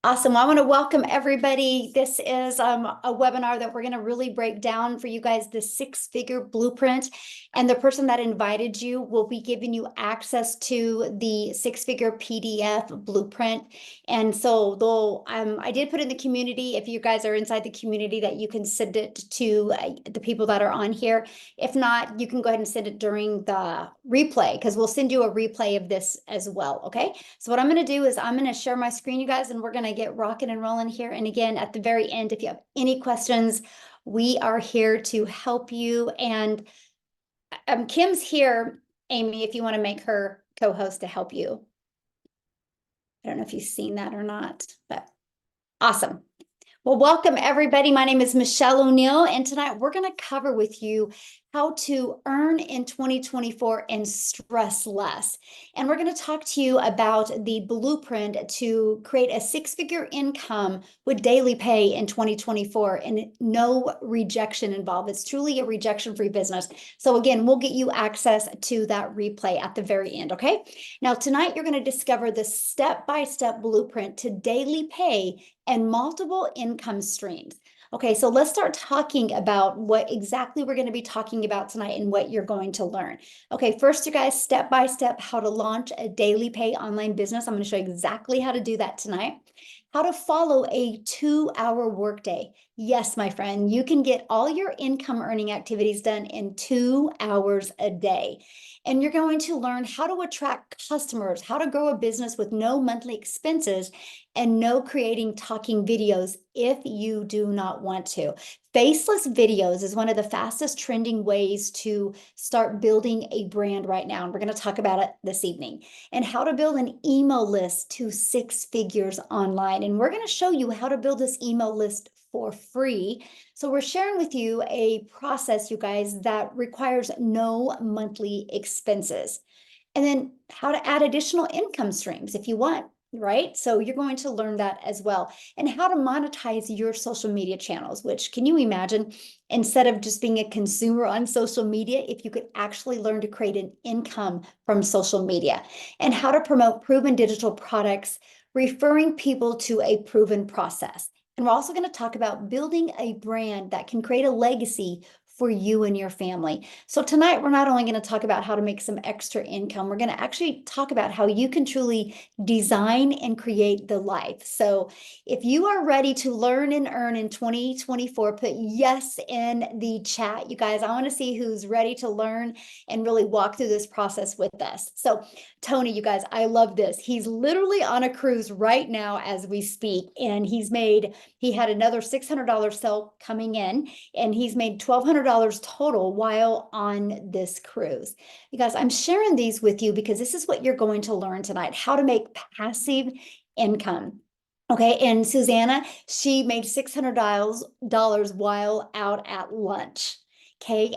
Awesome. Well, I want to welcome everybody. This is a webinar that we're going to really break down for you guys the six-figure blueprint. And the person that invited you will be giving you access to the six-figure PDF blueprint. And so I did put in the community, if you guys are inside the community, that you can send it to the people that are on here. If not, you can go ahead and send it during the replay, because we'll send you a replay of this as well. Okay. So what I'm going to do is I'm going to share my screen, you guys, and we're going to get rocking and rolling here. And again, at the very end, if you have any questions, we are here to help you. And Kim's here, Amy, if you want to make her co-host to help you. I don't know if you've seen that or not, but awesome. Well, welcome everybody. My name is Michelle O'Neill, and tonight we're going to cover with you how to earn in 2024 and stress less. And we're going to talk to you about the blueprint to create a six-figure income with daily pay in 2024 and no rejection involved. It's truly a rejection-free business. So again, we'll get you access to that replay at the very end, okay? Now, tonight you're going to discover the step-by-step blueprint to daily pay and multiple income streams. Okay, so let's start talking about what exactly we're going to be talking about tonight and what you're going to learn. Okay, first, you guys, step by step, how to launch a daily pay online business. I'm going to show you exactly how to do that tonight. How to follow a 2-hour workday. Yes, my friend, you can get all your income earning activities done in 2 hours a day. And you're going to learn how to attract customers, how to grow a business with no monthly expenses, and no creating talking videos if you do not want to. Faceless videos is one of the fastest trending ways to start building a brand right now. And we're going to talk about it this evening. And how to build an email list to 6 figures online. And we're going to show you how to build this email list for free. So we're sharing with you a process, you guys, that requires no monthly expenses. And then how to add additional income streams if you want, right? So you're going to learn that as well. And how to monetize your social media channels, which, can you imagine, instead of just being a consumer on social media, if you could actually learn to create an income from social media. And how to promote proven digital products, referring people to a proven process. And we're also going to talk about building a brand that can create a legacy for you and your family. So tonight, we're not only going to talk about how to make some extra income, we're going to actually talk about how you can truly design and create the life. So if you are ready to learn and earn in 2024, put yes in the chat. You guys, I want to see who's ready to learn and really walk through this process with us. So Tony, you guys, I love this. He's literally on a cruise right now as we speak, and he had another $600 sale coming in, and he's made $1,200 total while on this cruise. You guys, I'm sharing these with you because this is what you're going to learn tonight, how to make passive income. Okay, and Susanna, she made $600 while out at lunch. Okay,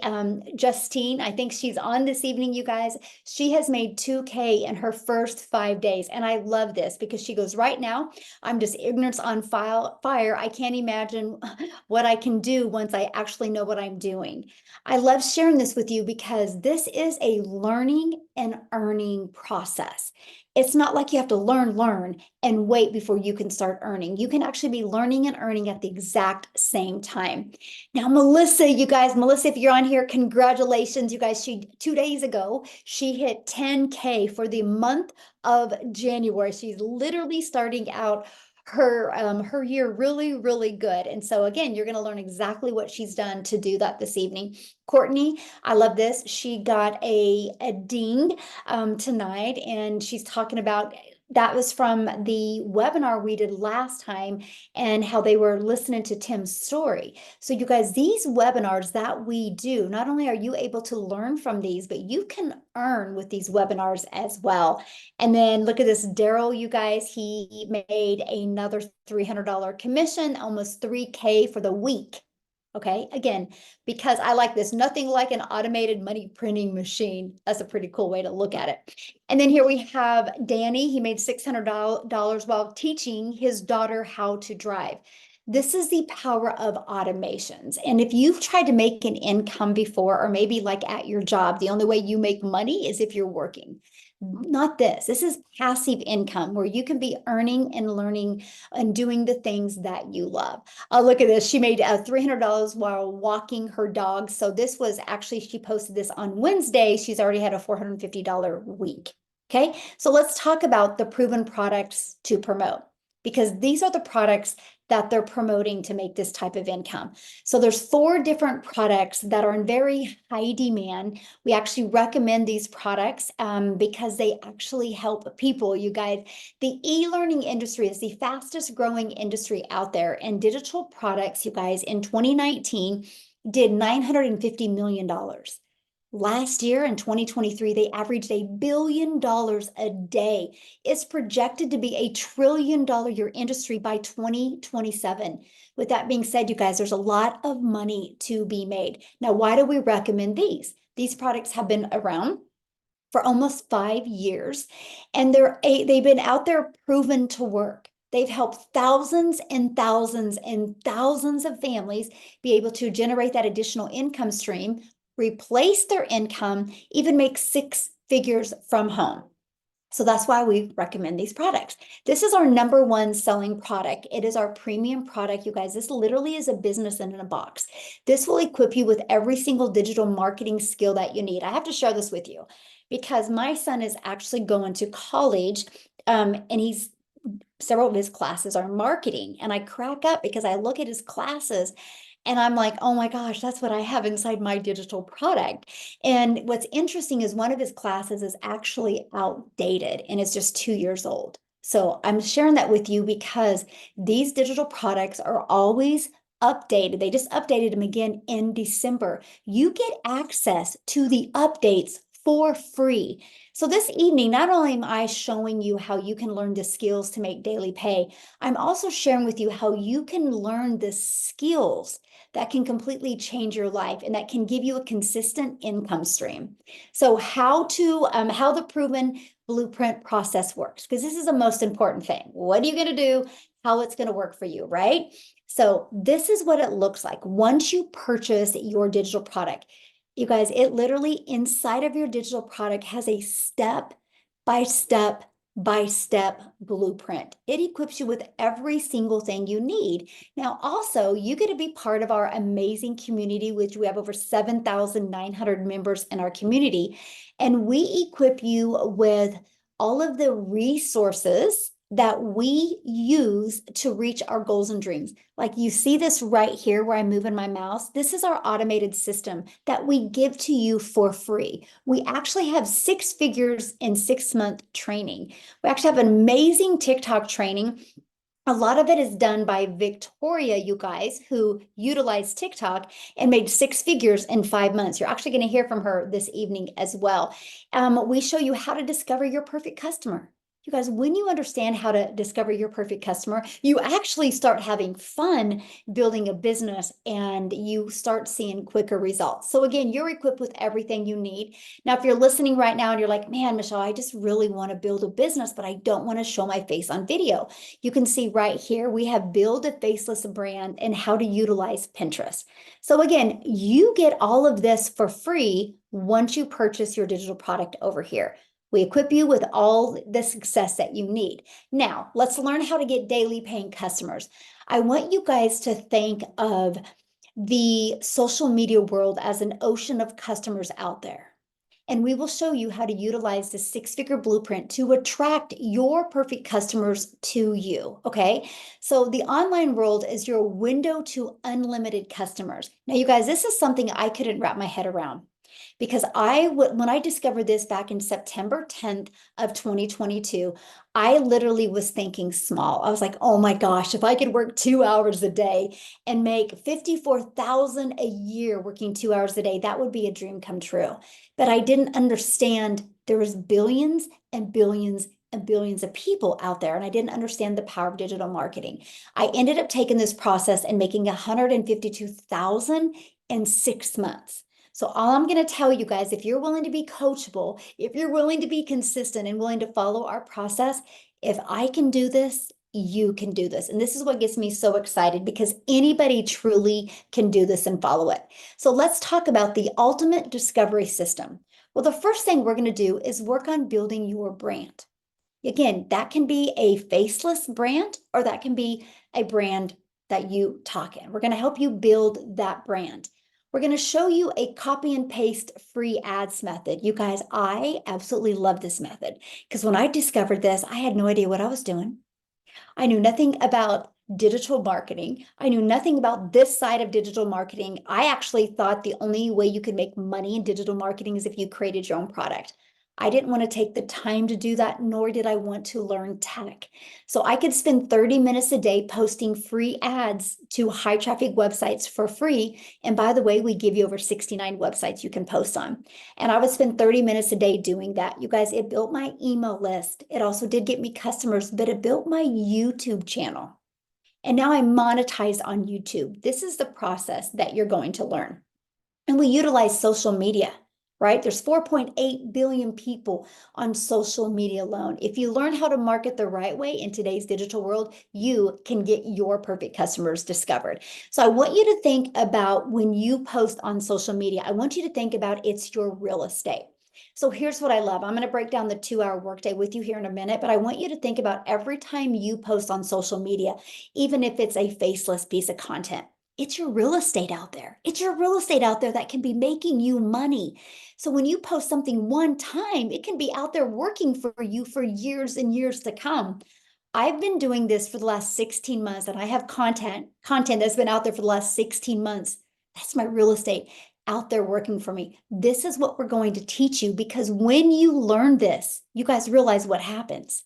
Justine, I think she's on this evening, you guys. She has made 2K in her first 5 days. And I love this because she goes, right now, I'm just ignorance on fire. I can't imagine what I can do once I actually know what I'm doing. I love sharing this with you because this is a learning and earning process. It's not like you have to learn, and wait before you can start earning. You can actually be learning and earning at the exact same time. Now, Melissa, you guys, Melissa, if you're on here, congratulations, you guys. 2 days ago, she hit 10K for the month of January. She's literally starting out her year really good. And so again, you're going to learn exactly what she's done to do that this evening. Courtney, I love this. She got a ding tonight, and she's talking about, that was from the webinar we did last time, and how they were listening to Tim's story. So you guys, these webinars that we do, not only are you able to learn from these, but you can earn with these webinars as well. And then look at this, Daryl, you guys, he made another $300 commission, almost 3K for the week. Okay, again, because I like this, nothing like an automated money printing machine. That's a pretty cool way to look at it. And then here we have Danny. He made $600 while teaching his daughter how to drive. This is the power of automations. And if you've tried to make an income before, or maybe like at your job, the only way you make money is if you're working. Not this. This is passive income where you can be earning and learning and doing the things that you love. Look at this. She made $300 while walking her dog. So this was actually, she posted this on Wednesday. She's already had a $450 week. Okay. So let's talk about the proven products to promote, because these are the products that they're promoting to make this type of income. So there's 4 different products that are in very high demand. We actually recommend these products because they actually help people, you guys. The e-learning industry is the fastest growing industry out there, and digital products, you guys, in 2019 did $950 million. Last year in 2023, they averaged $1 billion a day. It's projected to be $1 trillion year industry by 2027. With that being said, you guys, there's a lot of money to be made. Now, why do we recommend these? These products have been around for almost 5 years, and they've been out there proven to work. They've helped thousands and thousands and thousands of families be able to generate that additional income stream, replace their income, even make 6 figures from home. So that's why we recommend these products. This is our #1 selling product. It is our premium product, you guys. This literally is a business in a box. This will equip you with every single digital marketing skill that you need. I have to share this with you because my son is actually going to college, and several of his classes are marketing. And I crack up because I look at his classes and I'm like, oh my gosh, that's what I have inside my digital product. And what's interesting is one of his classes is actually outdated and it's just 2 years old. So I'm sharing that with you because these digital products are always updated. They just updated them again in December. You get access to the updates for free. So this evening, not only am I showing you how you can learn the skills to make daily pay, I'm also sharing with you how you can learn the skills that can completely change your life and that can give you a consistent income stream. So how the proven blueprint process works, because this is the most important thing. What are you going to do? How it's going to work for you, right? So this is what it looks like once you purchase your digital product. You guys, it literally inside of your digital product has a step-by-step blueprint. It equips you with every single thing you need. Now, also, you get to be part of our amazing community, which we have over 7,900 members in our community. And we equip you with all of the resources that we use to reach our goals and dreams. Like you see this right here where I'm moving my mouse. This is our automated system that we give to you for free. We actually have 6 figures in 6-month training. We actually have an amazing TikTok training. A lot of it is done by Victoria, you guys, who utilized TikTok and made 6 figures in 5 months. You're actually going to hear from her this evening as well. We show you how to discover your perfect customer. You guys, when you understand how to discover your perfect customer, you actually start having fun building a business and you start seeing quicker results. So again, you're equipped with everything you need. Now, if you're listening right now and you're like, man, Michelle, I just really want to build a business, but I don't want to show my face on video. You can see right here, we have build a faceless brand and how to utilize Pinterest. So again, you get all of this for free once you purchase your digital product over here. We equip you with all the success that you need. Now, let's learn how to get daily paying customers. I want you guys to think of the social media world as an ocean of customers out there. And we will show you how to utilize the 6-figure blueprint to attract your perfect customers to you, okay? So the online world is your window to unlimited customers. Now, you guys, this is something I couldn't wrap my head around. Because when I discovered this back in September 10th of 2022, I literally was thinking small. I was like, oh my gosh, if I could work 2 hours a day and make 54,000 a year working 2 hours a day, that would be a dream come true. But I didn't understand there was billions and billions and billions of people out there, and I didn't understand the power of digital marketing. I ended up taking this process and making 152,000 in 6 months. So all I'm going to tell you guys, if you're willing to be coachable, if you're willing to be consistent and willing to follow our process, if I can do this, you can do this. And this is what gets me so excited because anybody truly can do this and follow it. So let's talk about the ultimate discovery system. Well, the first thing we're going to do is work on building your brand. Again, that can be a faceless brand, or that can be a brand that you talk in. We're going to help you build that brand. We're going to show you a copy and paste free ads method. You guys, I absolutely love this method because when I discovered this, I had no idea what I was doing. I knew nothing about digital marketing. I knew nothing about this side of digital marketing. I actually thought the only way you could make money in digital marketing is if you created your own product. I didn't want to take the time to do that, nor did I want to learn tech. So I could spend 30 minutes a day posting free ads to high traffic websites for free. And by the way, we give you over 69 websites you can post on. And I would spend 30 minutes a day doing that. You guys, it built my email list. It also did get me customers, but it built my YouTube channel. And now I monetize on YouTube. This is the process that you're going to learn. And we utilize social media, right? There's 4.8 billion people on social media alone. If you learn how to market the right way in today's digital world, you can get your perfect customers discovered. So I want you to think about when you post on social media, I want you to think about it's your real estate. So here's what I love. I'm going to break down the 2-hour workday with you here in a minute, but I want you to think about every time you post on social media, even if it's a faceless piece of content. It's your real estate out there. It's your real estate out there that can be making you money. So when you post something one time, it can be out there working for you for years and years to come. I've been doing this for the last 16 months, and I have content that's been out there for the last 16 months. That's my real estate out there working for me. This is what we're going to teach you, because when you learn this, you guys realize what happens.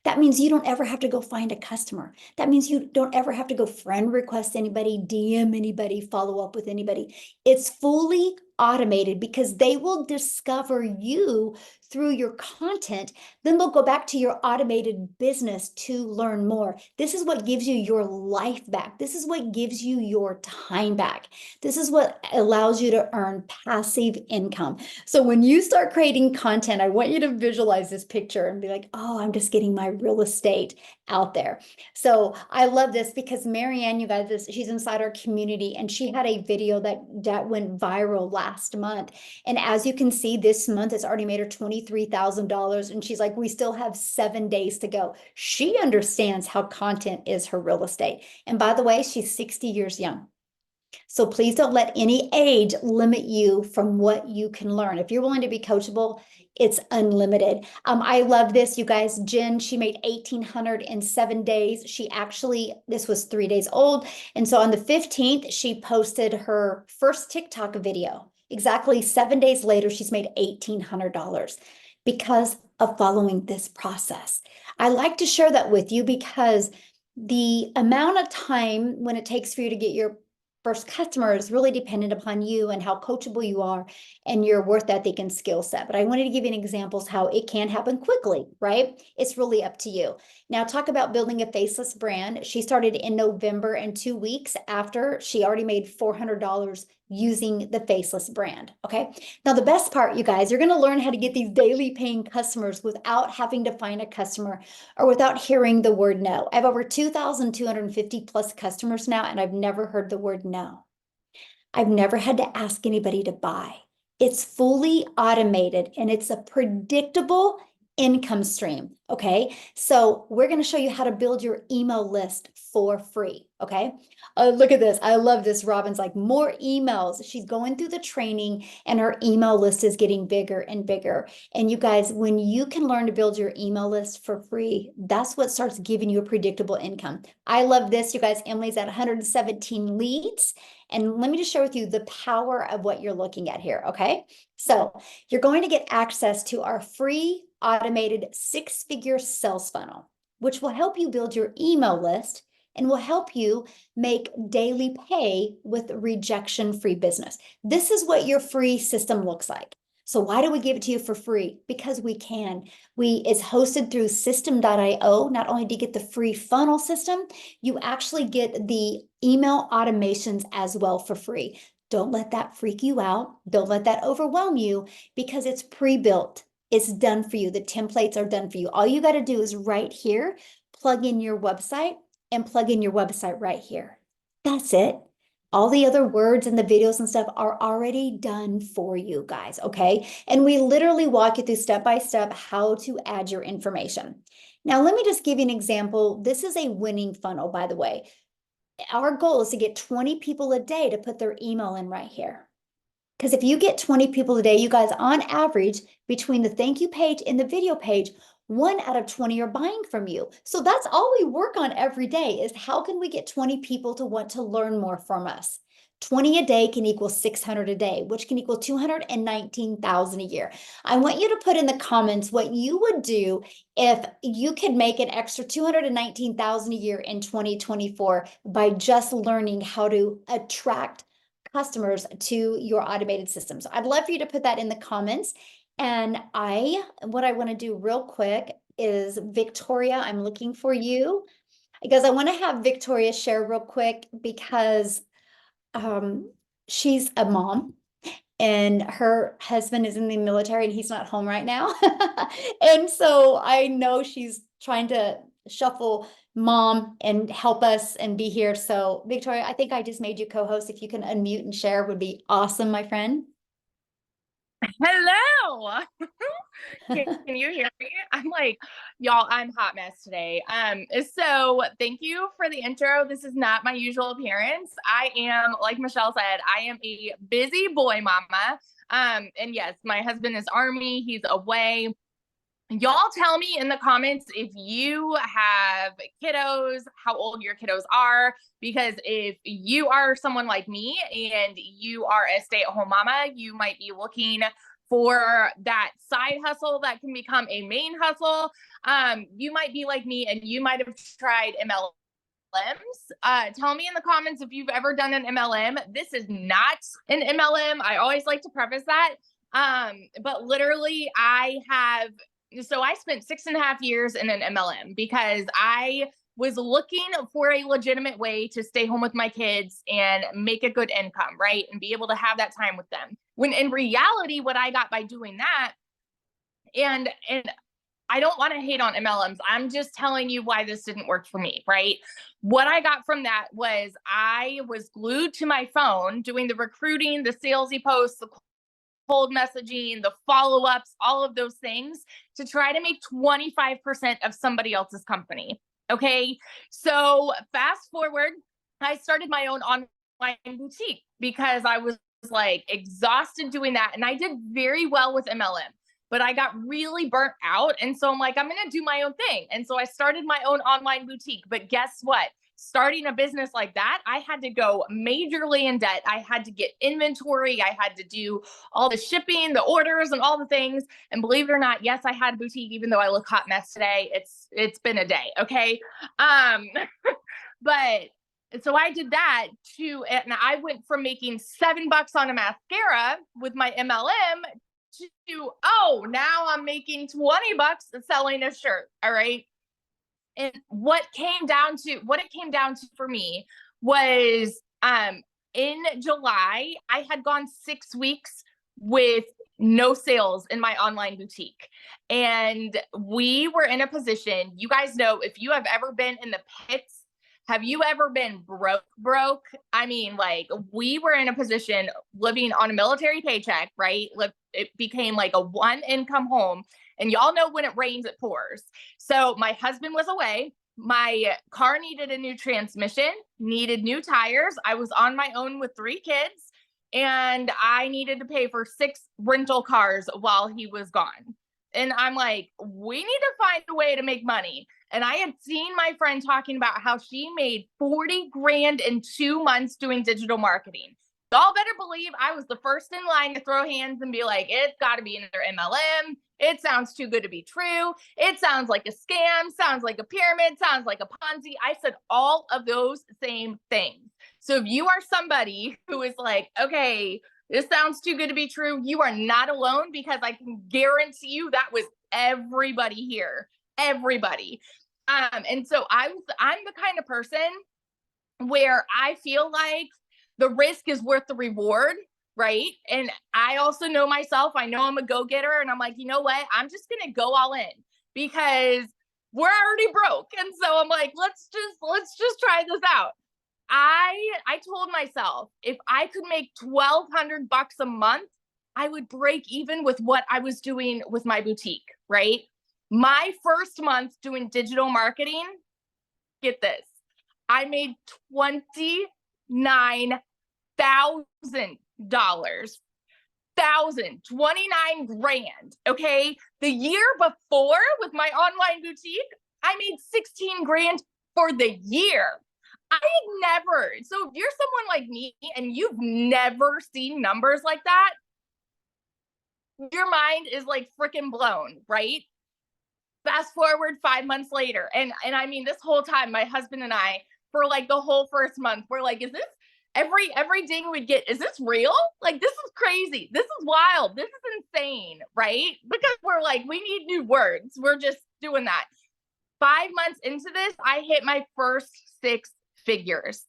That means you don't ever have to go find a customer. That means you don't ever have to go friend request anybody, DM anybody, follow up with anybody. It's fully automated because they will discover you through your content. Then they'll go back to your automated business to learn more. This is what gives you your life back. This is what gives you your time back. This is what allows you to earn passive income. So when you start creating content, I want you to visualize this picture and be like, oh, I'm just getting my real estate out there. So I love this because Marianne, you guys, she's inside our community, and she had a video that went viral last month. And as you can see, this month it's already made her $23,000. And she's like, we still have 7 days to go. She understands how content is her real estate. And by the way, she's 60 years young. So please don't let any age limit you from what you can learn. If you're willing to be coachable, it's unlimited. I love this, you guys. Jen, she made 1,800 in 7 days. This was 3 days old. And so on the 15th, she posted her first TikTok video. Exactly 7 days later, she's made $1,800 because of following this process. I like to share that with you because the amount of time when it takes for you to get your first customer is really dependent upon you and how coachable you are and your worth ethic and skill set. But I wanted to give you an examples how it can happen quickly, right? It's really up to you. Now, talk about building a faceless brand. She started in November, and 2 weeks after, she already made $400 using the faceless brand. Okay. Now, the best part, you guys, you're going to learn how to get these daily paying customers without having to find a customer or without hearing the word no. I have over 2,250 plus customers now, and I've never heard the word no. I've never had to ask anybody to buy. It's fully automated and it's a predictable income stream. Okay. So we're going to show you how to build your email list for free. Okay. Look at this. I love this. Robin's like, more emails. She's going through the training and her email list is getting bigger and bigger. And you guys, when you can learn to build your email list for free, that's what starts giving you a predictable income. I love this. You guys, Emily's at 117 leads. And let me just share with you the power of what you're looking at here, okay? So you're going to get access to our free automated 6-figure sales funnel, which will help you build your email list and will help you make daily pay with rejection-free business. This is what your free system looks like. So why do we give it to you for free? Because we can. It's hosted through system.io. Not only do you get the free funnel system, you actually get the email automations as well for free. Don't let that freak you out. Don't let that overwhelm you because it's pre-built. It's done for you. The templates are done for you. All you got to do is right here, plug in your website and plug in your website right here. That's it. All the other words and the videos and stuff are already done for you guys, okay? And we literally walk you through step by step how to add your information. Now, let me just give you an example. This is a winning funnel, by the way. Our goal is to get 20 people a day to put their email in right here. Because if you get 20 people a day, you guys, on average, between the thank you page and the video page, 1 out of 20 are buying from you. So that's all we work on every day is how can we get 20 people to want to learn more from us? 20 a day can equal 600 a day, which can equal 219,000 a year. I want you to put in the comments what you would do if you could make an extra 219,000 a year in 2024 by just learning how to attract customers to your automated system. So I'd love for you to put that in the comments. And what I want to do real quick is Victoria, I'm looking for you because I want to have Victoria share real quick because she's a mom and her husband is in the military and he's not home right now. And so I know she's trying to shuffle mom and help us and be here. So Victoria, I think I just made you co-host. If you can unmute and share would be awesome, my friend. Hello. Can you hear me? I'm like, y'all, I'm hot mess today. So thank you for the intro. This is not my usual appearance. I am, like Michelle said, I am a busy boy mama. And yes, my husband is Army, he's away. Y'all tell me in the comments if you have kiddos, how old your kiddos are, because if you are someone like me and you are a stay-at-home mama, you might be looking for that side hustle that can become a main hustle. You might be like me and you might have tried MLMs. Tell me in the comments if you've ever done an MLM. This is not an MLM. I always like to preface that. But literally so I spent 6.5 years in an MLM because I was looking for a legitimate way to stay home with my kids and make a good income, right? And be able to have that time with them. When in reality, what I got by doing that, and I don't want to hate on MLMs. I'm just telling you why this didn't work for me, right? What I got from that was I was glued to my phone doing the recruiting, the salesy posts, the cold messaging, the follow-ups, all of those things to try to make 25% of somebody else's company. Okay. So fast forward, I started my own online boutique because I was like exhausted doing that. And I did very well with MLM, but I got really burnt out. And so I'm like, I'm going to do my own thing. And so I started my own online boutique. But guess what? Starting a business like that, I had to go majorly in debt. I had to get inventory. I had to do all the shipping, the orders, and all the things. And believe it or not, yes, I had a boutique, even though I look hot mess today. It's been a day, okay? But so I did that too, and I went from making $7 on a mascara with my MLM to now I'm making $20 selling a shirt. All right. And what it came down to for me was in July, I had gone 6 weeks with no sales in my online boutique. And we were in a position, you guys know, if you have ever been in the pits, have you ever been broke? I mean, like, we were in a position living on a military paycheck, right? It became like a one income home. And y'all know when it rains, it pours. So my husband was away. My car needed a new transmission, needed new tires. I was on my own with 3 kids, and I needed to pay for 6 rental cars while he was gone. And I'm like, we need to find a way to make money. And I had seen my friend talking about how she made 40 grand in 2 months doing digital marketing. Y'all better believe I was the first in line to throw hands and be like, it's got to be another MLM. It sounds too good to be true. It sounds like a scam, sounds like a pyramid, sounds like a Ponzi. I said all of those same things. So if you are somebody who is like, okay, this sounds too good to be true, you are not alone, because I can guarantee you that was everybody here. Everybody. And so I'm the kind of person where I feel like the risk is worth the reward, right? And I also know myself. I know I'm a go-getter, and I'm like, you know what? I'm just gonna go all in because we're already broke. And so I'm like, let's just try this out. I told myself if I could make $1,200 a month, I would break even with what I was doing with my boutique, right? My first month doing digital marketing, get this, I made $29,000. 29 grand. Okay. The year before with my online boutique, I made 16 grand for the year. I had never. So if you're someone like me and you've never seen numbers like that, your mind is like freaking blown, right? Fast forward 5 months later. And I mean, this whole time, my husband and I, for like the whole first month, we're like, is this every ding we get, is this real? Like, this is crazy. This is wild. This is insane, right? Because we're like, we need new words. We're just doing that. 5 months into this, I hit my first 6 figures.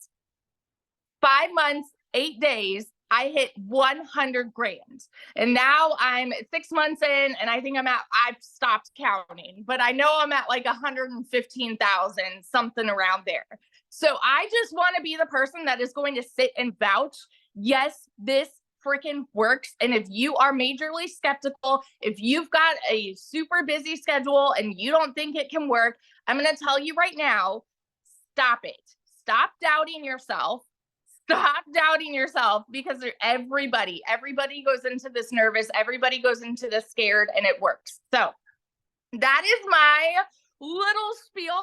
5 months, 8 days, I hit 100 grand. And now I'm 6 months in, and I think I've stopped counting, but I know I'm at like 115,000, something around there. So I just want to be the person that is going to sit and vouch, yes, this freaking works. And if you are majorly skeptical, if you've got a super busy schedule and you don't think it can work, I'm going to tell you right now, stop it. Stop doubting yourself. Stop doubting yourself, because everybody goes into this nervous, everybody goes into this scared, and it works. So that is my little spiel.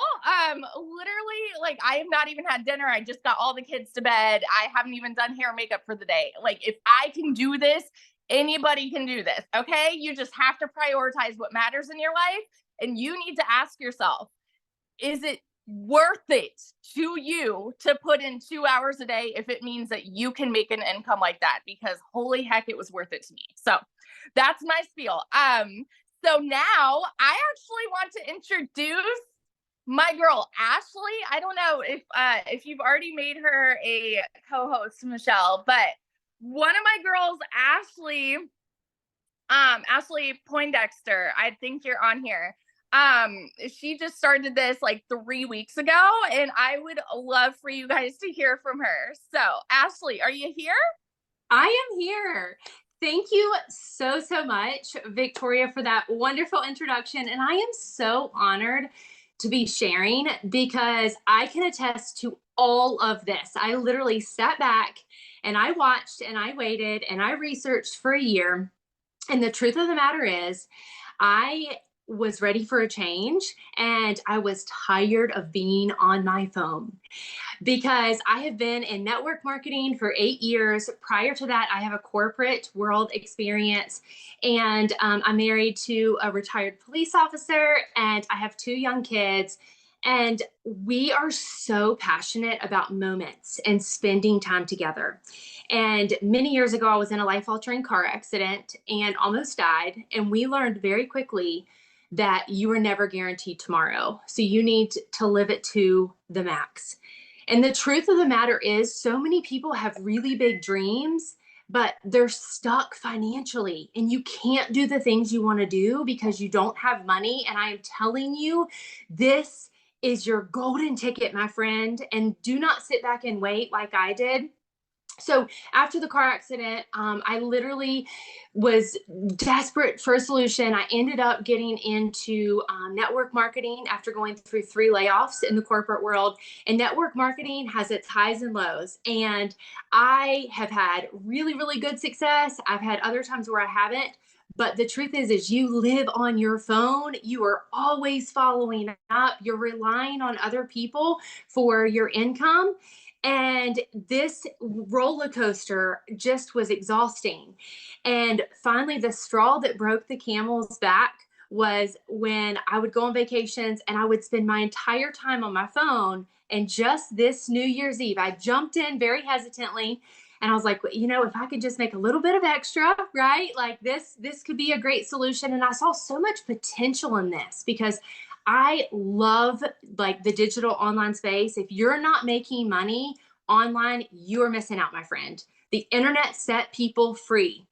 Literally, like, I have not even had dinner. I just got all the kids to bed. I haven't even done hair and makeup for the day. Like, if I can do this, anybody can do this. Okay. You just have to prioritize what matters in your life. And you need to ask yourself, is it worth it to you to put in 2 hours a day if it means that you can make an income like that? Because holy heck, it was worth it to me. So that's my spiel. So now I actually want to introduce my girl, Ashley. I don't know if you've already made her a co-host, Michelle, but one of my girls, Ashley Poindexter, I think you're on here. She just started this like 3 weeks ago, and I would love for you guys to hear from her. So Ashley, are you here? I am here. Thank you so much, Victoria, for that wonderful introduction. And I am so honored to be sharing, because I can attest to all of this. I literally sat back and I watched and I waited and I researched for a year. And the truth of the matter is, I was ready for a change, and I was tired of being on my phone, because I have been in network marketing for 8 years. Prior to that, I have a corporate world experience, and I'm married to a retired police officer, and I have 2 young kids. And we are so passionate about moments and spending time together. And many years ago, I was in a life-altering car accident and almost died. And we learned very quickly that you are never guaranteed tomorrow. So you need to live it to the max. And the truth of the matter is, so many people have really big dreams, but they're stuck financially, and you can't do the things you want to do because you don't have money. And I am telling you, this is your golden ticket, my friend. And do not sit back and wait like I did. So after the car accident, I literally was desperate for a solution. I ended up getting into network marketing after going through 3 layoffs in the corporate world. And network marketing has its highs and lows. And I have had really, really good success. I've had other times where I haven't. But the truth is you live on your phone. You are always following up. You're relying on other people for your income. And this roller coaster just was exhausting. And finally, the straw that broke the camel's back was when I would go on vacations and I would spend my entire time on my phone. And just this New Year's Eve, I jumped in very hesitantly. And I was like, you know, if I could just make a little bit of extra, right? Like this could be a great solution. And I saw so much potential in this, because I love like the digital online space. If you're not making money online, you are missing out, my friend. The internet set people free.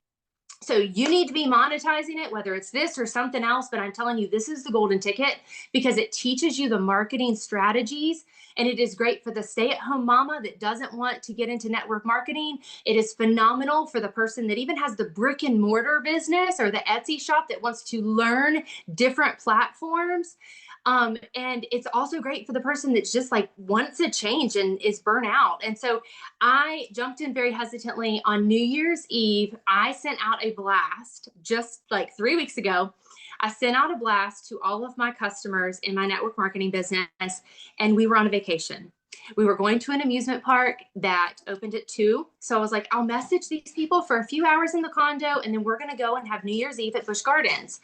So you need to be monetizing it, whether it's this or something else. But I'm telling you, this is the golden ticket because it teaches you the marketing strategies. And it is great for the stay-at-home mama that doesn't want to get into network marketing. It is phenomenal for the person that even has the brick and mortar business or the Etsy shop that wants to learn different platforms. And it's also great for the person that's just like wants a change and is burnt out. And so I jumped in very hesitantly on New Year's Eve. I sent out a blast just like 3 weeks ago. I sent out a blast to all of my customers in my network marketing business, and we were on a vacation. We were going to an amusement park that opened at 2. So I was like, I'll message these people for a few hours in the condo, and then we're going to go and have New Year's Eve at Busch Gardens.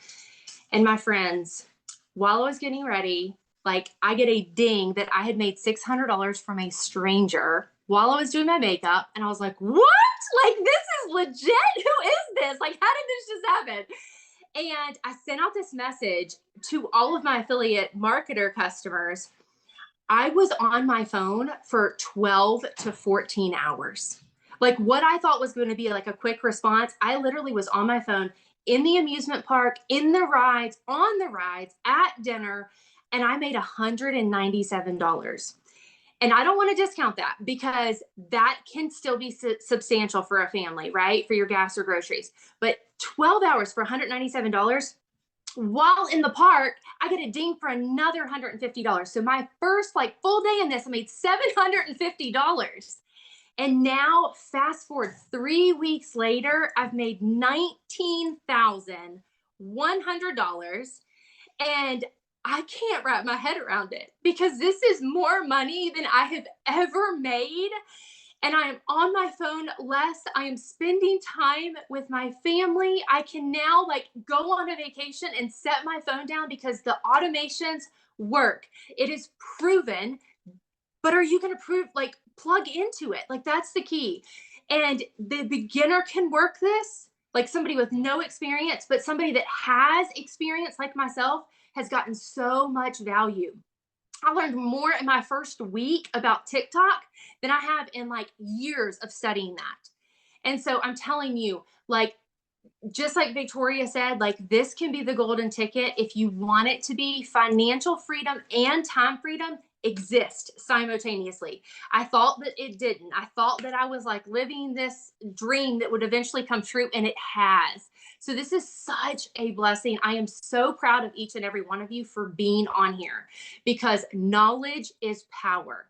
And my friends, while I was getting ready, like I get a ding that I had made $600 from a stranger while I was doing my makeup. And I was like, what? Like, this is legit. Who is this? Like, how did this just happen? And I sent out this message to all of my affiliate marketer customers. I was on my phone for 12 to 14 hours. Like what I thought was going to be like a quick response, I literally was on my phone in the amusement park, in the rides, on the rides, at dinner, and I made $197. And I don't want to discount that because that can still be substantial for a family, right? For your gas or groceries. But 12 hours for $197, while in the park, I get a ding for another $150. So my first like full day in this, I made $750. And now fast forward 3 weeks later, I've made $19,100. And I can't wrap my head around it because this is more money than I have ever made. And I am on my phone less. I am spending time with my family. I can now like go on a vacation and set my phone down because the automations work. It is proven. But are you going to plug into it? Like that's the key. And the beginner can work this, like somebody with no experience, but somebody that has experience like myself has gotten so much value. I learned more in my first week about TikTok than I have in like years of studying that. And so I'm telling you, like, just like Victoria said, like this can be the golden ticket if you want it to be. Financial freedom and time freedom exist simultaneously. I thought that it didn't. I thought that I was like living this dream that would eventually come true, and it has. So this is such a blessing. I am so proud of each and every one of you for being on here because knowledge is power.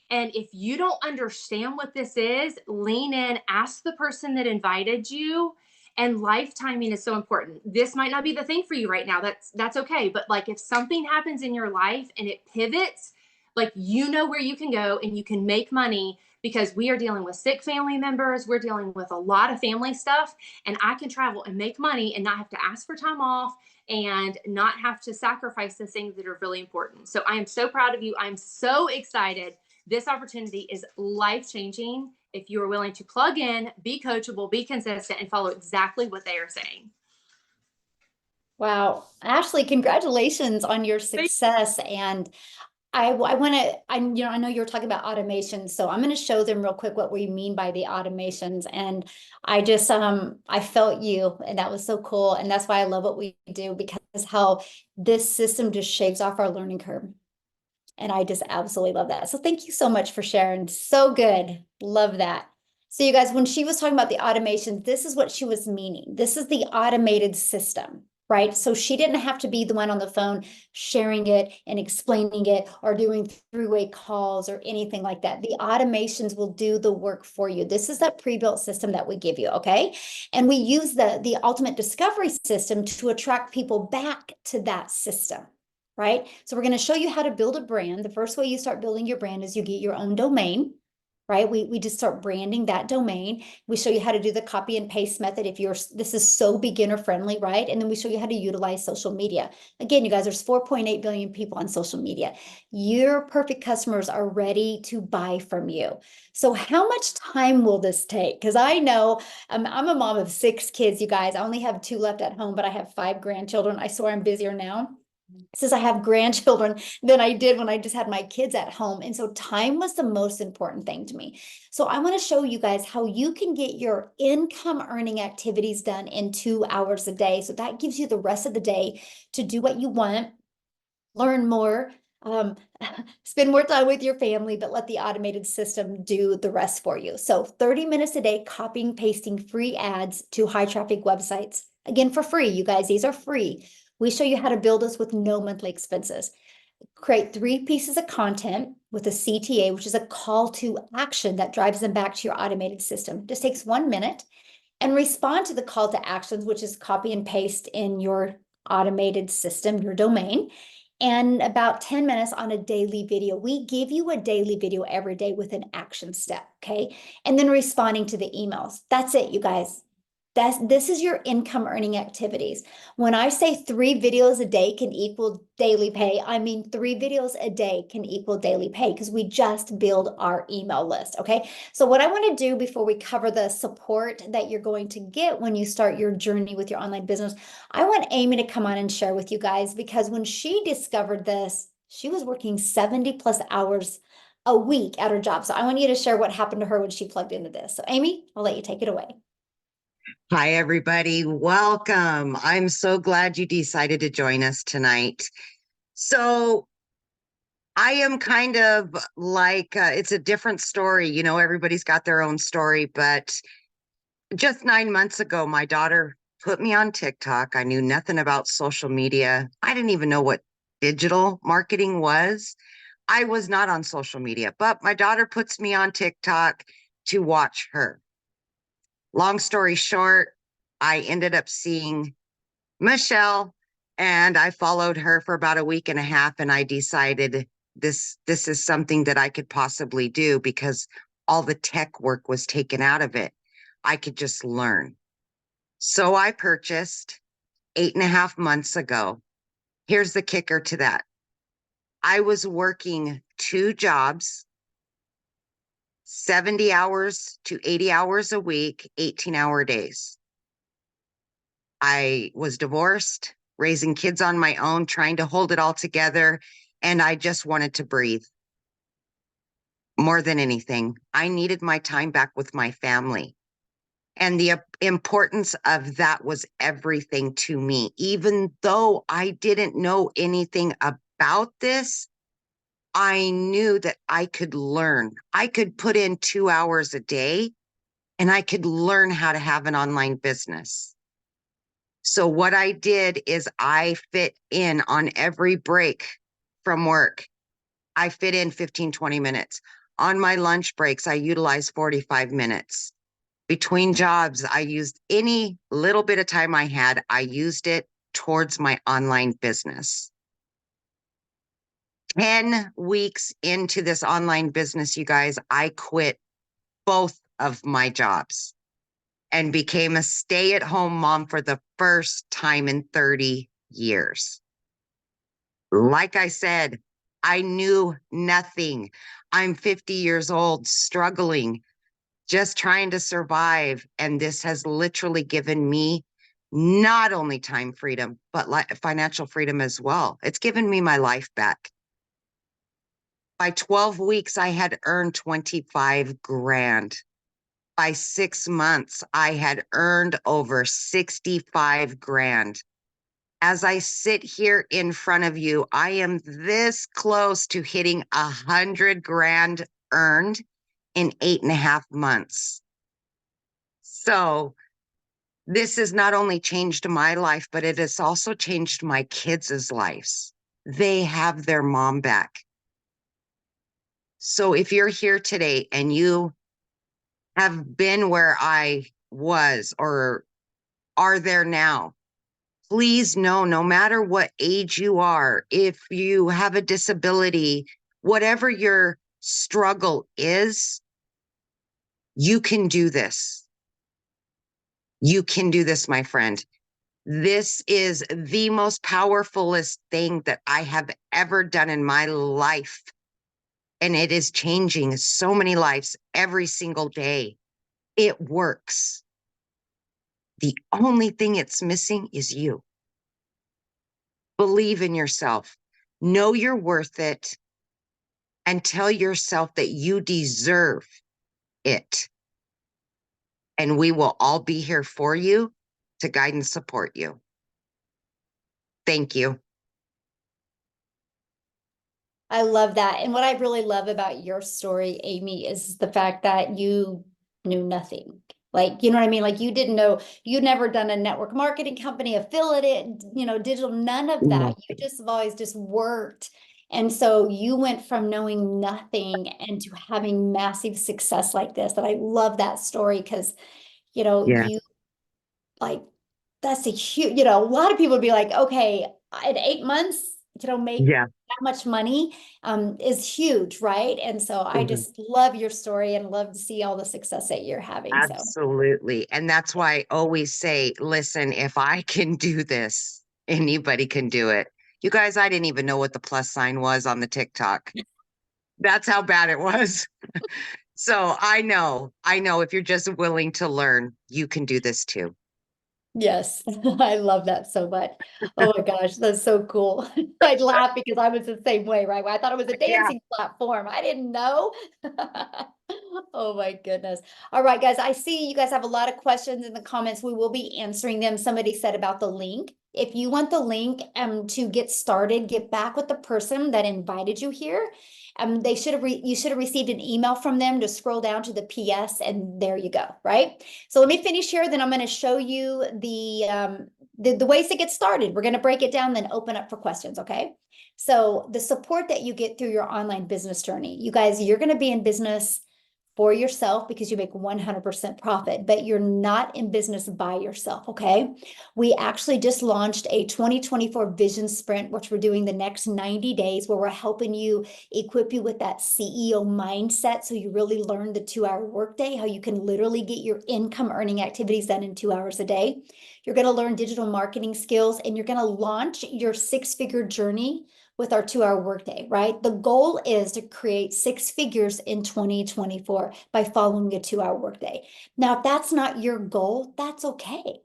And if you don't understand what this is, lean in, ask the person that invited you. And life timing is so important. This might not be the thing for you right now. That's okay. But like if something happens in your life and it pivots, like you know where you can go and you can make money because we are dealing with sick family members. We're dealing with a lot of family stuff, and I can travel and make money and not have to ask for time off and not have to sacrifice the things that are really important. So I am so proud of you. I'm so excited. This opportunity is life-changing if you are willing to plug in, be coachable, be consistent, and follow exactly what they are saying. Wow. Ashley, congratulations on your success. And I want to, I know you're talking about automations, so I'm going to show them real quick what we mean by the automations. And I just, I felt you, and that was so cool. And that's why I love what we do, because how this system just shaves off our learning curve. And I just absolutely love that. So thank you so much for sharing. So good. Love that. So you guys, when she was talking about the automation, this is what she was meaning. This is the automated system, right? So she didn't have to be the one on the phone sharing it and explaining it or doing three-way calls or anything like that. The automations will do the work for you. This is that pre-built system that we give you, okay? And we use the ultimate discovery system to attract people back to that system. Right? So we're going to show you how to build a brand. The first way you start building your brand is you get your own domain, right? We just start branding that domain. We show you how to do the copy and paste method if this is so beginner friendly, right? And then we show you how to utilize social media. Again, you guys, there's 4.8 billion people on social media. Your perfect customers are ready to buy from you. So how much time will this take? Because I know I'm a mom of 6 kids, you guys. I only have 2 left at home, but I have 5 grandchildren. I swear I'm busier now. since I have grandchildren than I did when I just had my kids at home. And so time was the most important thing to me. So I want to show you guys how you can get your income earning activities done in 2 hours a day. So that gives you the rest of the day to do what you want, learn more, um, spend more time with your family, but let the automated system do the rest for you. So 30 minutes a day, copying, pasting free ads to high traffic websites. Again, for free, you guys, these are free. We show you how to build this with no monthly expenses. Create 3 pieces of content with a CTA, which is a call to action that drives them back to your automated system. Just takes 1 minute, and respond to the call to actions, which is copy and paste in your automated system, your domain, and about 10 minutes on a daily video. We give you a daily video every day with an action step, okay? And then responding to the emails. That's it, you guys. This is your income earning activities. When I say 3 videos a day can equal daily pay, I mean 3 videos a day can equal daily pay because we just build our email list, okay? So what I want to do before we cover the support that you're going to get when you start your journey with your online business, I want Amy to come on and share with you guys, because when she discovered this, she was working 70 plus hours a week at her job. So I want you to share what happened to her when she plugged into this. So Amy, I'll let you take it away. Hi, everybody. Welcome. I'm so glad you decided to join us tonight. So I am kind of like, it's a different story. You know, everybody's got their own story, but just 9 months ago, my daughter put me on TikTok. I knew nothing about social media. I didn't even know what digital marketing was. I was not on social media, but my daughter puts me on TikTok to watch her. Long story short, I ended up seeing Michelle, and I followed her for about a week and a half, and I decided this is something that I could possibly do because all the tech work was taken out of it. I could just learn. So I purchased 8.5 months ago. Here's the kicker to that. I was working 2 jobs, 70 hours to 80 hours a week, 18-hour days. I was divorced, raising kids on my own, trying to hold it all together, and I just wanted to breathe. More than anything, I needed my time back with my family. And the importance of that was everything to me. Even though I didn't know anything about this, I knew that I could learn. I could put in 2 hours a day and I could learn how to have an online business. So what I did is I fit in on every break from work. I fit in 15, 20 minutes. On my lunch breaks, I utilize 45 minutes. Between jobs, I used any little bit of time I had, I used it towards my online business. 10 weeks into this online business, you guys, I quit both of my jobs and became a stay-at-home mom for the first time in 30 years. Like I said, I knew nothing. I'm 50 years old, struggling, just trying to survive. And this has literally given me not only time freedom, but financial freedom as well. It's given me my life back. By 12 weeks, I had earned 25 grand. By 6 months, I had earned over 65 grand. As I sit here in front of you, I am this close to hitting 100 grand earned in 8.5 months. So this has not only changed my life, but it has also changed my kids' lives. They have their mom back. So if you're here today and you have been where I was or are there now, please know, no matter what age you are, if you have a disability, whatever your struggle is, you can do this. You can do this, my friend. This is the most powerfulest thing that I have ever done in my life. And it is changing so many lives every single day. It works. The only thing it's missing is you. Believe in yourself. Know you're worth it and tell yourself that you deserve it. And we will all be here for you to guide and support you. Thank you. I love that. And what I really love about your story, Amy, is the fact that you knew nothing. Like, you know what I mean? Like you didn't know, you'd never done a network marketing company, affiliate, digital, none of that. You just have always just worked. And so you went from knowing nothing into having massive success like this. That I love that story because, Yeah. you like, that's a huge, a lot of people would be like, okay, in 8 months, make Yeah. that much money is huge, right? And so I just love your story and love to see all the success that you're having. So Absolutely. And that's why I always say, listen, if I can do this, anybody can do it. You guys, I didn't even know what the plus sign was on the TikTok. That's how bad it was. So I know if you're just willing to learn, you can do this too. yes, I love that so much. Oh my gosh, that's so cool. I'd laugh because I was the same way, right? I thought it was a Yeah. dancing platform. I didn't know. Oh my goodness. All right, guys, I see you guys have a lot of questions in the comments. We will be answering them. Somebody said about the link. If you want the link to get started, get back with the person that invited you here. You should have received an email from them to scroll down to the PS and there you go, right? So let me finish here, then I'm going to show you the ways to get started. We're going to break it down, then open up for questions, okay? So the support that you get through your online business journey, you guys, you're going to be in business for yourself because you make 100% profit, but you're not in business by yourself, okay? We actually just launched a 2024 vision sprint, which we're doing the next 90 days, where we're helping you equip you with that CEO mindset so you really learn the 2-hour workday, how you can literally get your income earning activities done in 2 hours a day. You're going to learn digital marketing skills, and you're going to launch your 6-figure journey with our 2-hour workday, right? The goal is to create 6 figures in 2024 by following a 2-hour workday. Now, if that's not your goal, that's okay.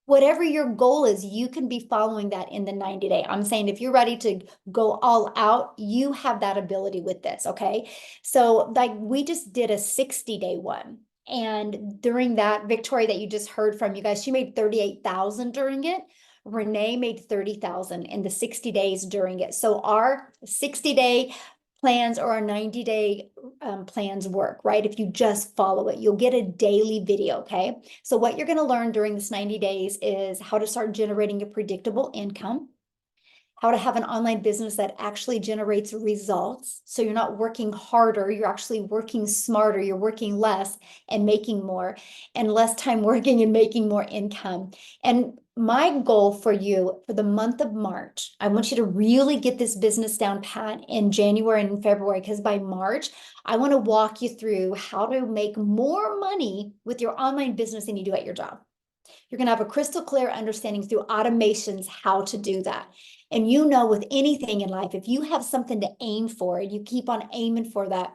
Whatever your goal is, you can be following that in the 90-day. I'm saying if you're ready to go all out, you have that ability with this, okay? So like we just did a 60-day one. And during that, Victoria that you just heard from, you guys, she made 38,000 during it. Renee made 30,000 in the 60 days during it. So our 60-day plans or our 90-day plans work, right? If you just follow it, you'll get a daily video, okay? So what you're going to learn during this 90 days is how to start generating a predictable income, how to have an online business that actually generates results. So you're not working harder, you're actually working smarter, you're working less and making more, and less time working and making more income. And my goal for you for the month of March, I want you to really get this business down pat in January and February, because by March, I want to walk you through how to make more money with your online business than you do at your job. You're going to have a crystal clear understanding through automations how to do that. And with anything in life, if you have something to aim for and you keep on aiming for that,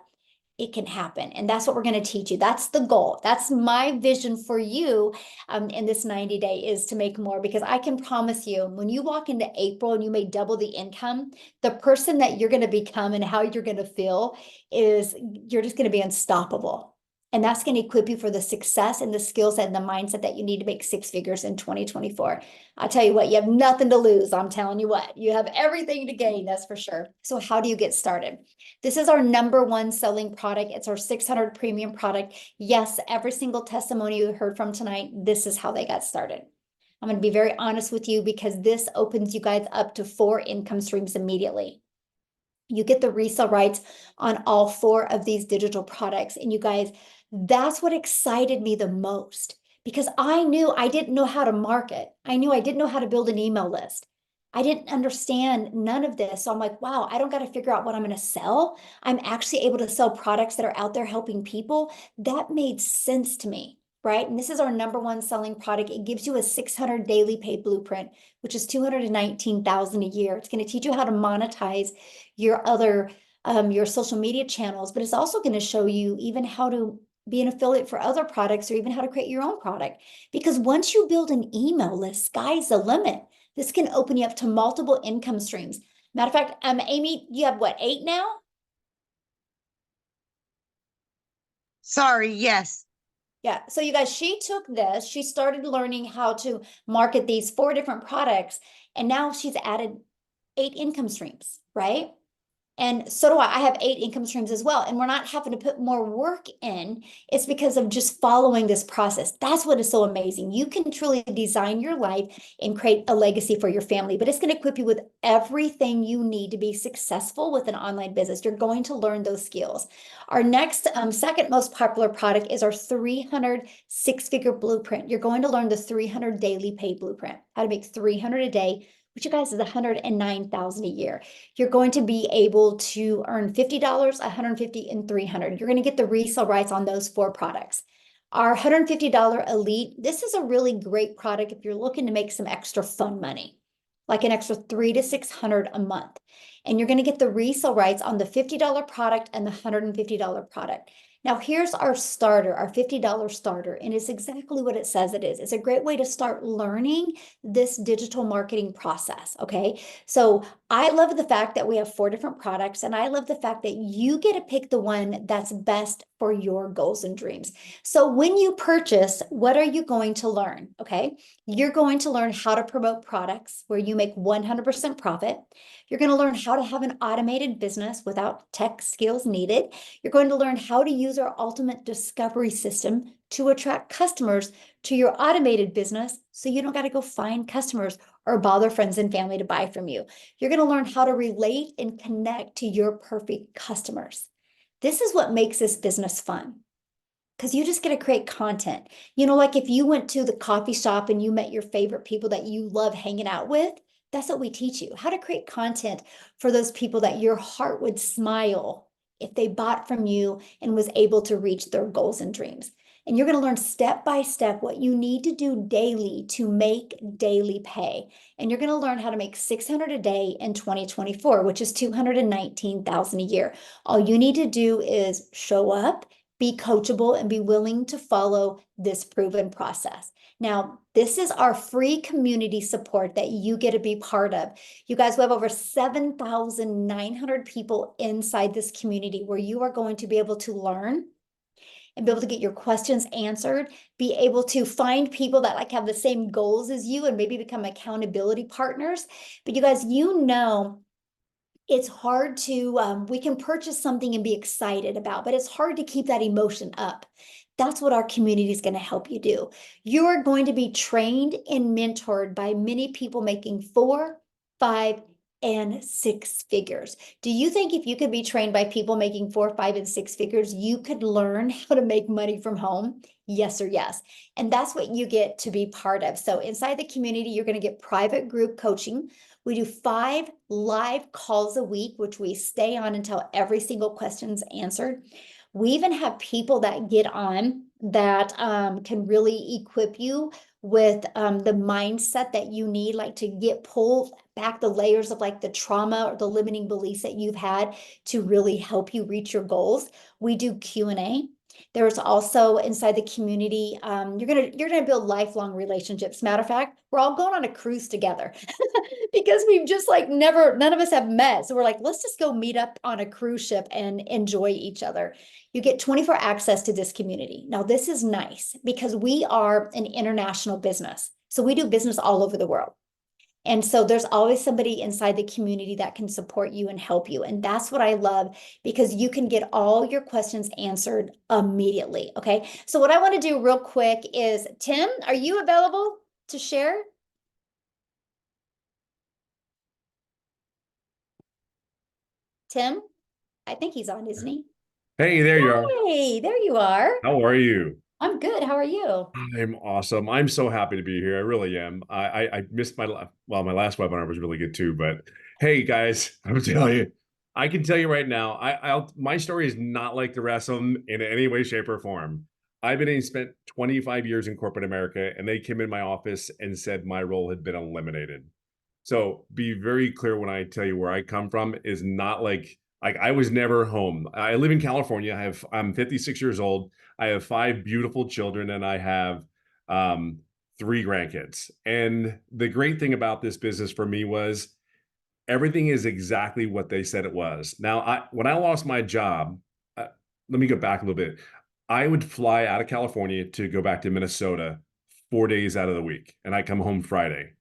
it can happen. And that's what we're going to teach you. That's the goal. That's my vision for you in this 90-day is to make more, because I can promise you when you walk into April and you may double the income, the person that you're going to become and how you're going to feel is you're just going to be unstoppable. And that's going to equip you for the success and the skill set and the mindset that you need to make 6 figures in 2024. I'll tell you what, you have nothing to lose. I'm telling you what, you have everything to gain. That's for sure. So how do you get started? This is our #1 selling product. It's our 600 premium product. Yes, every single testimony you heard from tonight, this is how they got started. I'm going to be very honest with you because this opens you guys up to 4 income streams immediately. You get the resale rights on all 4 of these digital products. And you guys, that's what excited me the most, because I knew I didn't know how to market. I knew I didn't know how to build an email list. I didn't understand none of this. So I'm like, wow, I don't got to figure out what I'm going to sell. I'm actually able to sell products that are out there helping people. That made sense to me, right? And this is our #1 selling product. It gives you a 600 daily pay blueprint, which is 219,000 a year. It's going to teach you how to monetize your other your social media channels, but it's also going to show you even how to be an affiliate for other products or even how to create your own product. Because once you build an email list, sky's the limit. This can open you up to multiple income streams. Matter of fact, Amy, you have what, 8 now? Sorry, yes. Yeah. So you guys, she took this, she started learning how to market these 4 different products, and now she's added 8 income streams, right? And so do I. I have 8 income streams as well. And we're not having to put more work in. It's because of just following this process. That's what is so amazing. You can truly design your life and create a legacy for your family, but it's going to equip you with everything you need to be successful with an online business. You're going to learn those skills. Our next, second most popular product is our 300 six-figure blueprint. You're going to learn the 300 daily pay blueprint, how to make 300 a day, which you guys is 109,000 a year. You're going to be able to earn $50, $150, and $300. You're going to get the resale rights on those 4 products. Our $150 Elite, this is a really great product if you're looking to make some extra fun money, like an extra $300 to $600 a month. And you're going to get the resale rights on the $50 product and the $150 product. Now, here's our starter, our $50 starter, and it's exactly what it says it is. It's a great way to start learning this digital marketing process, okay? So I love the fact that we have 4 different products, and I love the fact that you get to pick the one that's best for your goals and dreams. So when you purchase, what are you going to learn, okay? You're going to learn how to promote products where you make 100% profit. You're going to learn how to have an automated business without tech skills needed. You're going to learn how to use our ultimate discovery system to attract customers to your automated business so you don't got to go find customers or bother friends and family to buy from you. You're going to learn how to relate and connect to your perfect customers. This is what makes this business fun, because you just get to create content. You know, like if you went to the coffee shop and you met your favorite people that you love hanging out with, that's what we teach you, how to create content for those people that your heart would smile if they bought from you and was able to reach their goals and dreams. And you're going to learn step by step what you need to do daily to make daily pay. And you're going to learn how to make 600 a day in 2024, which is 219,000 a year. All you need to do is show up, be coachable, and be willing to follow this proven process. Now, this is our free community support that you get to be part of. You guys, we have over 7,900 people inside this community where you are going to be able to learn and be able to get your questions answered, be able to find people that like have the same goals as you and maybe become accountability partners. But you guys, you know, it's hard to, we can purchase something and be excited about, but it's hard to keep that emotion up. That's what our community is going to help you do. You are going to be trained and mentored by many people making 4, 5, and 6 figures. Do you think if you could be trained by people making 4, 5, and 6 figures, you could learn how to make money from home? Yes or yes. And that's what you get to be part of. So inside the community, you're going to get private group coaching. We do 5 live calls a week, which we stay on until every single question's answered. We even have people that get on that can really equip you with the mindset that you need, like to get pulled back the layers of like the trauma or the limiting beliefs that you've had to really help you reach your goals. We do Q&A. There's also inside the community, you're gonna build lifelong relationships. Matter of fact, we're all going on a cruise together because we've just like none of us have met. So we're like, let's just go meet up on a cruise ship and enjoy each other. You get 24 access to this community. Now, this is nice because we are an international business. So we do business all over the world. And so there's always somebody inside the community that can support you and help you. And that's what I love, because you can get all your questions answered immediately. Okay. So what I want to do real quick is, Tim, are you available to share? Tim, I think he's on, isn't he? Hey, there you are. Hey, there you are. How are you? I'm good. How are you? I'm awesome. I'm so happy to be here. I really am. I missed my my last webinar was really good too. But hey, guys, I'm telling you, I can tell you right now, my story is not like the rest of them in any way, shape, or form. Spent 25 years in corporate America, and they came in my office and said my role had been eliminated. So be very clear when I tell you where I come from is not like I was never home. I live in California. I'm 56 years old. I have 5 beautiful children, and I have 3 grandkids. And the great thing about this business for me was everything is exactly what they said it was. Now, when I lost my job, let me go back a little bit. I would fly out of California to go back to Minnesota 4 days out of the week, and I come home Friday.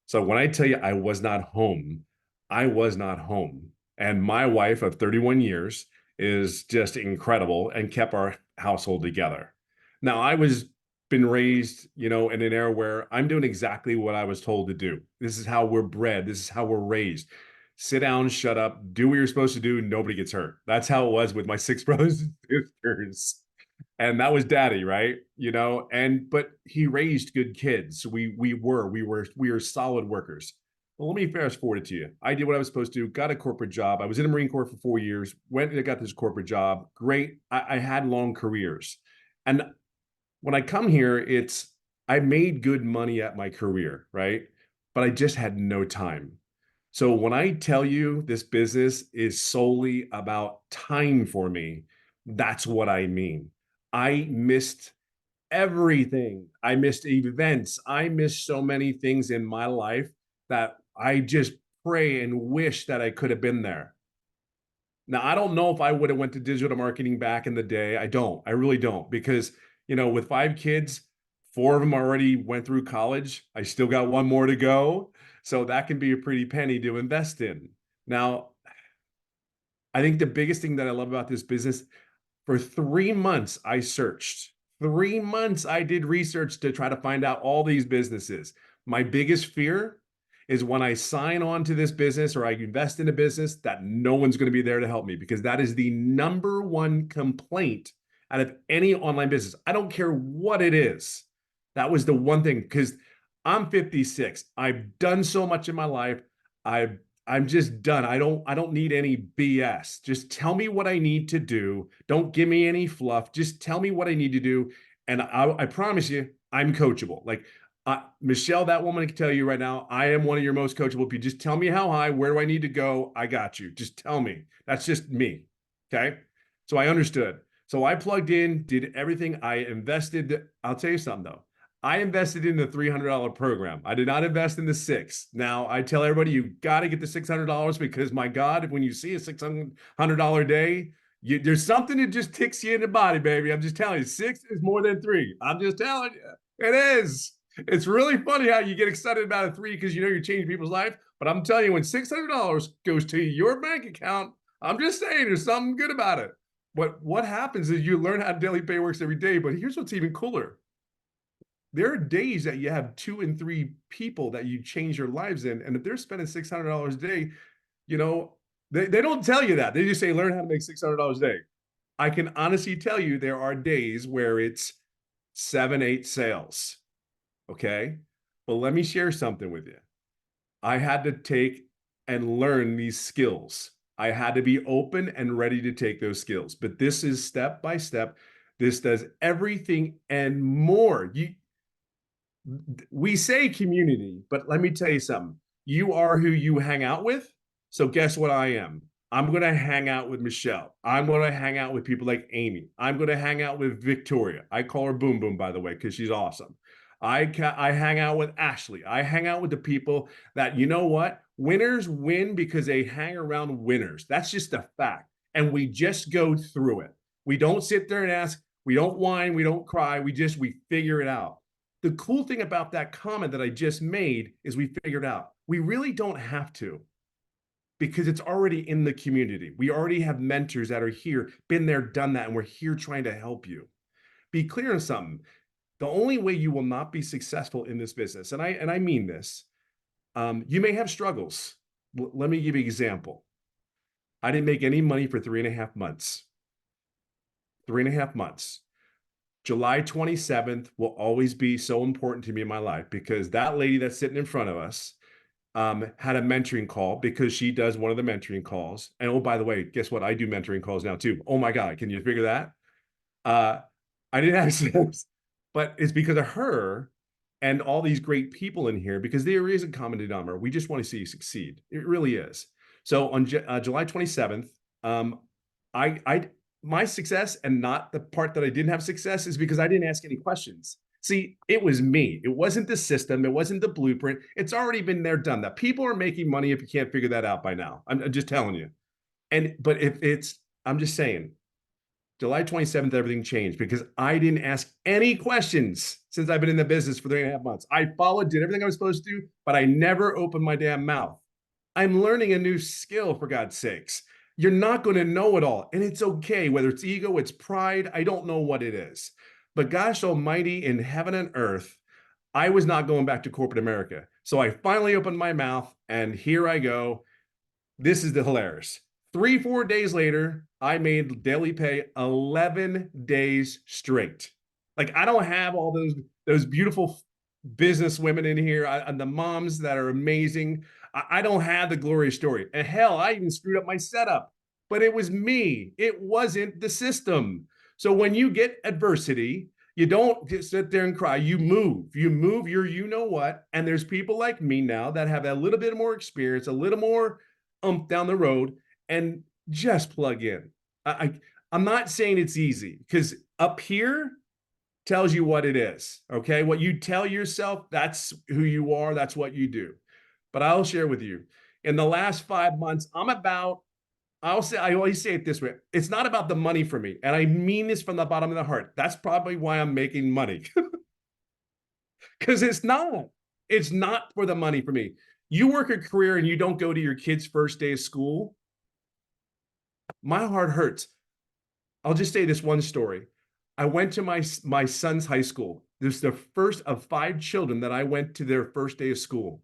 So when I tell you I was not home, I was not home. And my wife of 31 years is just incredible and kept our household together. Now, I was been raised, in an era where I'm doing exactly what I was told to do. This is how we're bred. This is how we're raised. Sit down, shut up, do what you're supposed to do. Nobody gets hurt. That's how it was with my 6 brothers and sisters. And that was daddy, right? But he raised good kids. We were solid workers. Well, let me fast forward it to you. I did what I was supposed to do, got a corporate job. I was in the Marine Corps for 4 years, went and got this corporate job. Great. I had long careers. And when I come here, I made good money at my career, right? But I just had no time. So when I tell you this business is solely about time for me, that's what I mean. I missed everything. I missed events. I missed so many things in my life that I just pray and wish that I could have been there. Now, I don't know if I would have went to digital marketing back in the day. I don't. I really don't. Because, with 5 kids, 4 of them already went through college. I still got 1 more to go. So that can be a pretty penny to invest in. Now, I think the biggest thing that I love about this business, for 3 months, I searched. 3 months, I did research to try to find out all these businesses. My biggest fear is when I sign on to this business or I invest in a business that no one's going to be there to help me, because that is the number one complaint out of any online business. I don't care what it is. That was the one thing, because I'm 56. I've done so much in my life. I'm just done. I don't need any BS. Just tell me what I need to do. Don't give me any fluff. Just tell me what I need to do. And I promise you, I'm coachable. Like Michelle, that woman can tell you right now, I am one of your most coachable people. Just tell me how high, where do I need to go? I got you. Just tell me. That's just me. Okay. So I understood. So I plugged in, did everything. I invested. I'll tell you something though. I invested in the $300 program. I did not invest in the 6. Now I tell everybody, you got to get the $600 because my God, when you see a $600 day, there's something that just ticks you in the body, baby. I'm just telling you, 6 is more than 3. I'm just telling you, it is. It's really funny how you get excited about a 3 because you're changing people's life. But I'm telling you, when $600 goes to your bank account, I'm just saying there's something good about it. But what happens is you learn how daily pay works every day. But here's what's even cooler. There are days that you have 2 and 3 people that you change your lives in. And if they're spending $600 a day, they don't tell you that. They just say, learn how to make $600 a day. I can honestly tell you there are days where it's 7, 8 sales. Okay. Well, let me share something with you. I had to take and learn these skills. I had to be open and ready to take those skills. But this is step by step. This does everything and more. We say community, but let me tell you something. You are who you hang out with. So guess what I am? I'm going to hang out with Michelle. I'm going to hang out with people like Amy. I'm going to hang out with Victoria. I call her Boom Boom, by the way, because she's awesome. I hang out with Ashley. I hang out with the people that, you know what? Winners win because they hang around winners. That's just a fact. And we just go through it. We don't sit there and ask. We don't whine. We don't cry. We figure it out. The cool thing about that comment that I just made is we figured out we really don't have to, because it's already in the community. We already have mentors that are here, been there, done that, and we're here trying to help you. Be clear on something. The only way you will not be successful in this business, and I mean this, you may have struggles. Let me give you an example. I didn't make any money for 3.5 months. 3.5 months. July 27th will always be so important to me in my life, because that lady that's sitting in front of us had a mentoring call, because she does one of the mentoring calls. And oh, by the way, guess what? I do mentoring calls now too. Oh my God, can you figure that? I didn't have sense, but it's because of her and all these great people in here, because there is a common denominator. We just want to see you succeed. It really is. So on July 27th, my success, and not the part that I didn't have success, is because I didn't ask any questions. See, it was me. It wasn't the system. It wasn't the blueprint. It's already been there, done that. People are making money if you can't figure that out by now. I'm just telling you. But if it's, I'm just saying, July 27th, everything changed because I didn't ask any questions since I've been in the business for 3.5 months. I followed, did everything I was supposed to do, but I never opened my damn mouth. I'm learning a new skill, for God's sakes. You're not going to know it all. And it's okay, whether it's ego, it's pride. I don't know what it is. But gosh almighty, in heaven and earth, I was not going back to corporate America. So I finally opened my mouth and here I go. This is the hilarious. 3-4 days later, I made daily pay 11 days straight. Like I don't have all those beautiful business women in here and the moms that are amazing. I don't have the glorious story. And hell, I even screwed up my setup, but it was me. It wasn't the system. So when you get adversity, you don't just sit there and cry. You move your you know what. And there's people like me now that have a little bit more experience, a little more down the road, and just plug in. I'm not saying it's easy because up here tells you what it is. Okay. What you tell yourself, that's who you are. That's what you do. But I'll share with you in the last 5 months, I always say it this way. It's not about the money for me. And I mean this from the bottom of the heart. That's probably why I'm making money. Because it's not for the money for me. You work a career and you don't go to your kid's first day of school. My heart hurts. I'll just say this one story. I went to my son's high school. This is the first of 5 children that I went to their first day of school.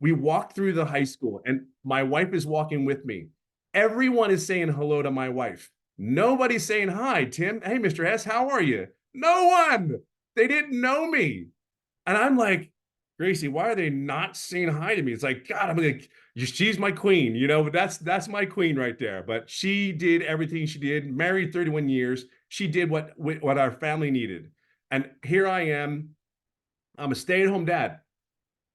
We walked through the high school and my wife is walking with me. Everyone is saying hello to my wife. Nobody's saying hi, Tim. Hey, Mr. S, how are you? No one. They didn't know me. And I'm like, Gracie, why are they not saying hi to me? It's like, God, I'm like, she's my queen, but that's my queen right there. But she did everything she did, married 31 years. She did what our family needed. And here I am. I'm a stay-at-home dad.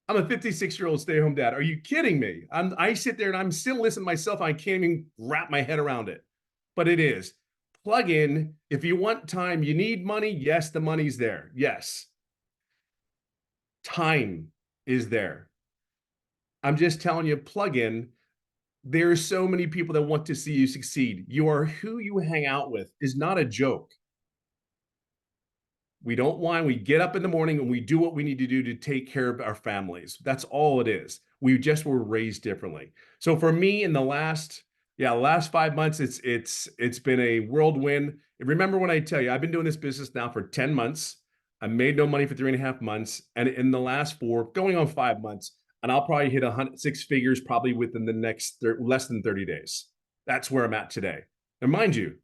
I'm a 56-year-old stay-at-home dad. Are you kidding me? I sit there and I'm still listening to myself. I can't even wrap my head around it. But it is. Plug in. If you want time, you need money. Yes, the money's there. Yes. Time is there. I'm just telling you, plug in. There's so many people that want to see you succeed. You are who you hang out with is not a joke. We don't whine. We get up in the morning and we do what we need to do to take care of our families. That's all it is. We just were raised differently. So for me, in the last 5 months, it's been a whirlwind. And remember when I tell you, I've been doing this business now for 10 months. I made no money for 3.5 months. And in the last 4, going on 5 months, and I'll probably hit 6 figures probably within the next less than 30 days. That's where I'm at today. And mind you,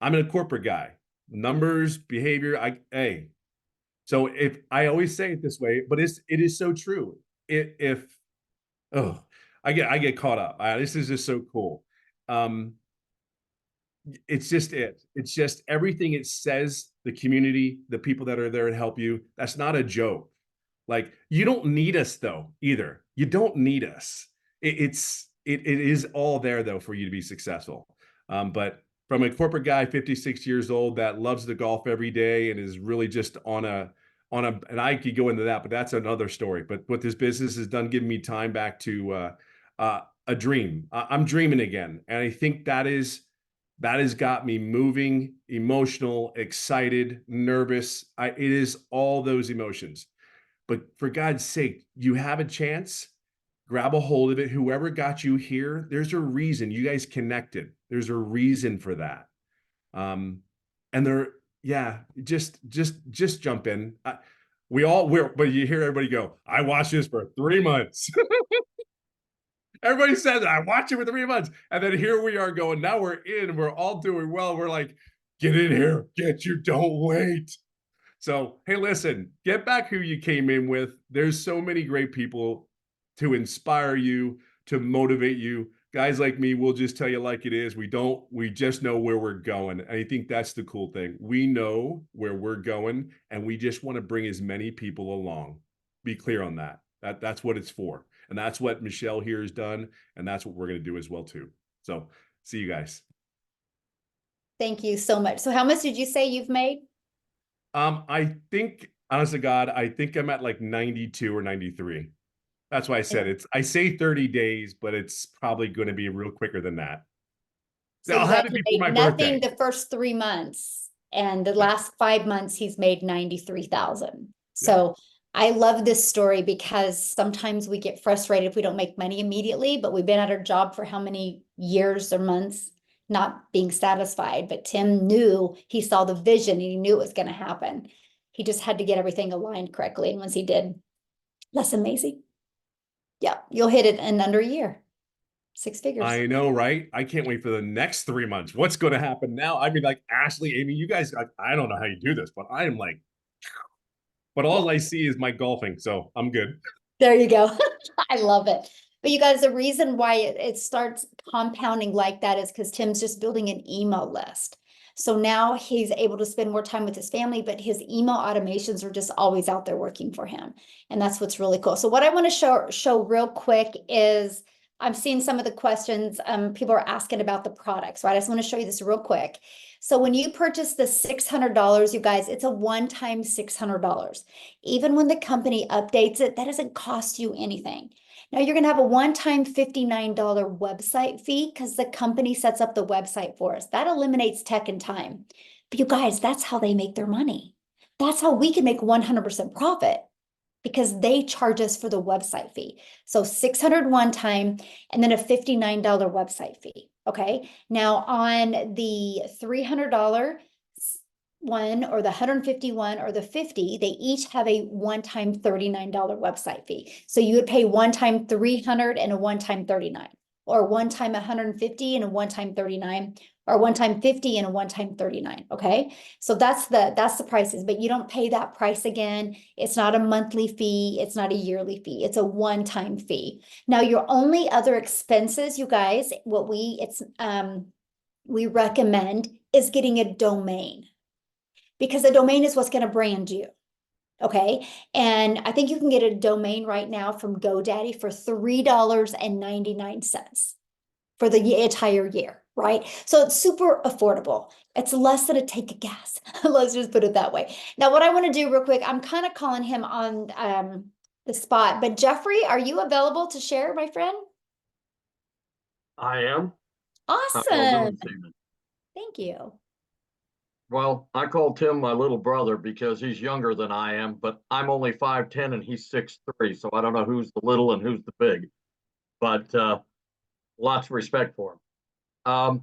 I'm a corporate guy. Numbers, behavior, so if I always say it this way, but it is so true. I get caught up. This is just so cool. It's just everything it says, the community, the people that are there to help you. That's not a joke. Like you don't need us though either. You don't need us. It is all there though for you to be successful. But from a corporate guy, 56 years old, that loves the golf every day and is really just and I could go into that, but that's another story. But what this business has done, giving me time back to a dream. I'm dreaming again. And I think that has got me moving, emotional, excited, nervous. It is all those emotions. But for God's sake, you have a chance, grab a hold of it. Whoever got you here, there's a reason you guys connected. There's a reason for that. Just jump in. But you hear everybody go, I watched this for 3 months. Everybody says I watched it for 3 months. And then here we are going, now we're in, we're all doing well. We're like, get in here, don't wait. So, hey, listen, get back who you came in with. There's so many great people to inspire you, to motivate you. Guys like me will just tell you like it is. We just know where we're going. And I think that's the cool thing. We know where we're going and we just want to bring as many people along. Be clear on that. That's what it's for. And that's what Michelle here has done. And that's what we're going to do as well too. So see you guys. Thank you so much. So how much did you say you've made? I think honest to God, I think I'm at like 92 or 93. That's why I said I say 30 days, but it's probably going to be real quicker than that. So I'll have it he before my made nothing birthday. the first 3 months, and the last 5 months he's made 93,000. So I love this story because sometimes we get frustrated if we don't make money immediately, but we've been at our job for how many years or months not being satisfied. But Tim knew, he saw the vision and he knew it was going to happen. He just had to get everything aligned correctly. And once he did, that's amazing. Yeah, you'll hit it in under a year. 6 figures. I know, right? I can't wait for the next 3 months. What's going to happen now? I mean, like Ashley, Amy, you guys, I don't know how you do this, but I am like, but all I see is my golfing, so I'm good. There you go. I love it. But you guys, the reason why it starts compounding like that is because Tim's just building an email list. So now he's able to spend more time with his family, but his email automations are just always out there working for him. And that's what's really cool. So what I want to show real quick is I'm seeing some of the questions people are asking about the products, right? I just want to show you this real quick. So when you purchase the $600, you guys, it's a one-time $600. Even when the company updates it, that doesn't cost you anything. Now you're going to have a one-time $59 website fee because the company sets up the website for us. That eliminates tech and time. But you guys, that's how they make their money. That's how we can make 100% profit because they charge us for the website fee. So 600 one time and then a $59 website fee. Okay. Now on the $300 one or the 151 or the 50, they each have a one-time $39 website fee. So you would pay one time 300 and a one-time 39, or one time 150 and a one-time 39, or one time 50 and a one-time 39. Okay. So that's the prices, but you don't pay that price again. It's not a monthly fee. It's not a yearly fee. It's a one-time fee. Now your only other expenses, you guys, we recommend is getting a domain, because a domain is what's going to brand you. Okay. And I think you can get a domain right now from GoDaddy for $3.99 for the entire year, right? So it's super affordable. It's less than a tank of gas. Let's just put it that way. Now, what I want to do real quick, I'm kind of calling him on the spot, but Jeffrey, are you available to share, my friend? I am. How y'all doing Awesome. this evening? Thank you. Well, I call Tim my little brother because he's younger than I am, but I'm only 5'10" and he's 6'3", so I don't know who's the little and who's the big, but lots of respect for him.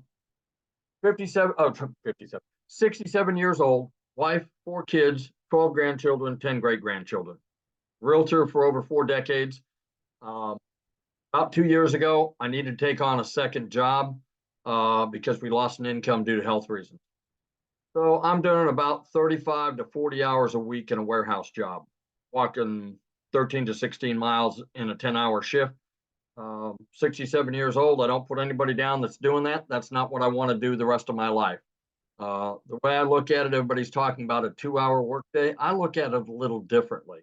67 years old, wife, 4 kids, 12 grandchildren, 10 great-grandchildren. Realtor for over 4 decades. About 2 years ago, I needed to take on a second job because we lost an income due to health reasons. So I'm doing about 35 to 40 hours a week in a warehouse job, walking 13 to 16 miles in a 10-hour shift. 67 years old. I don't put anybody down that's doing that. That's not what I want to do the rest of my life. The way I look at it, everybody's talking about a 2-hour workday. I look at it a little differently.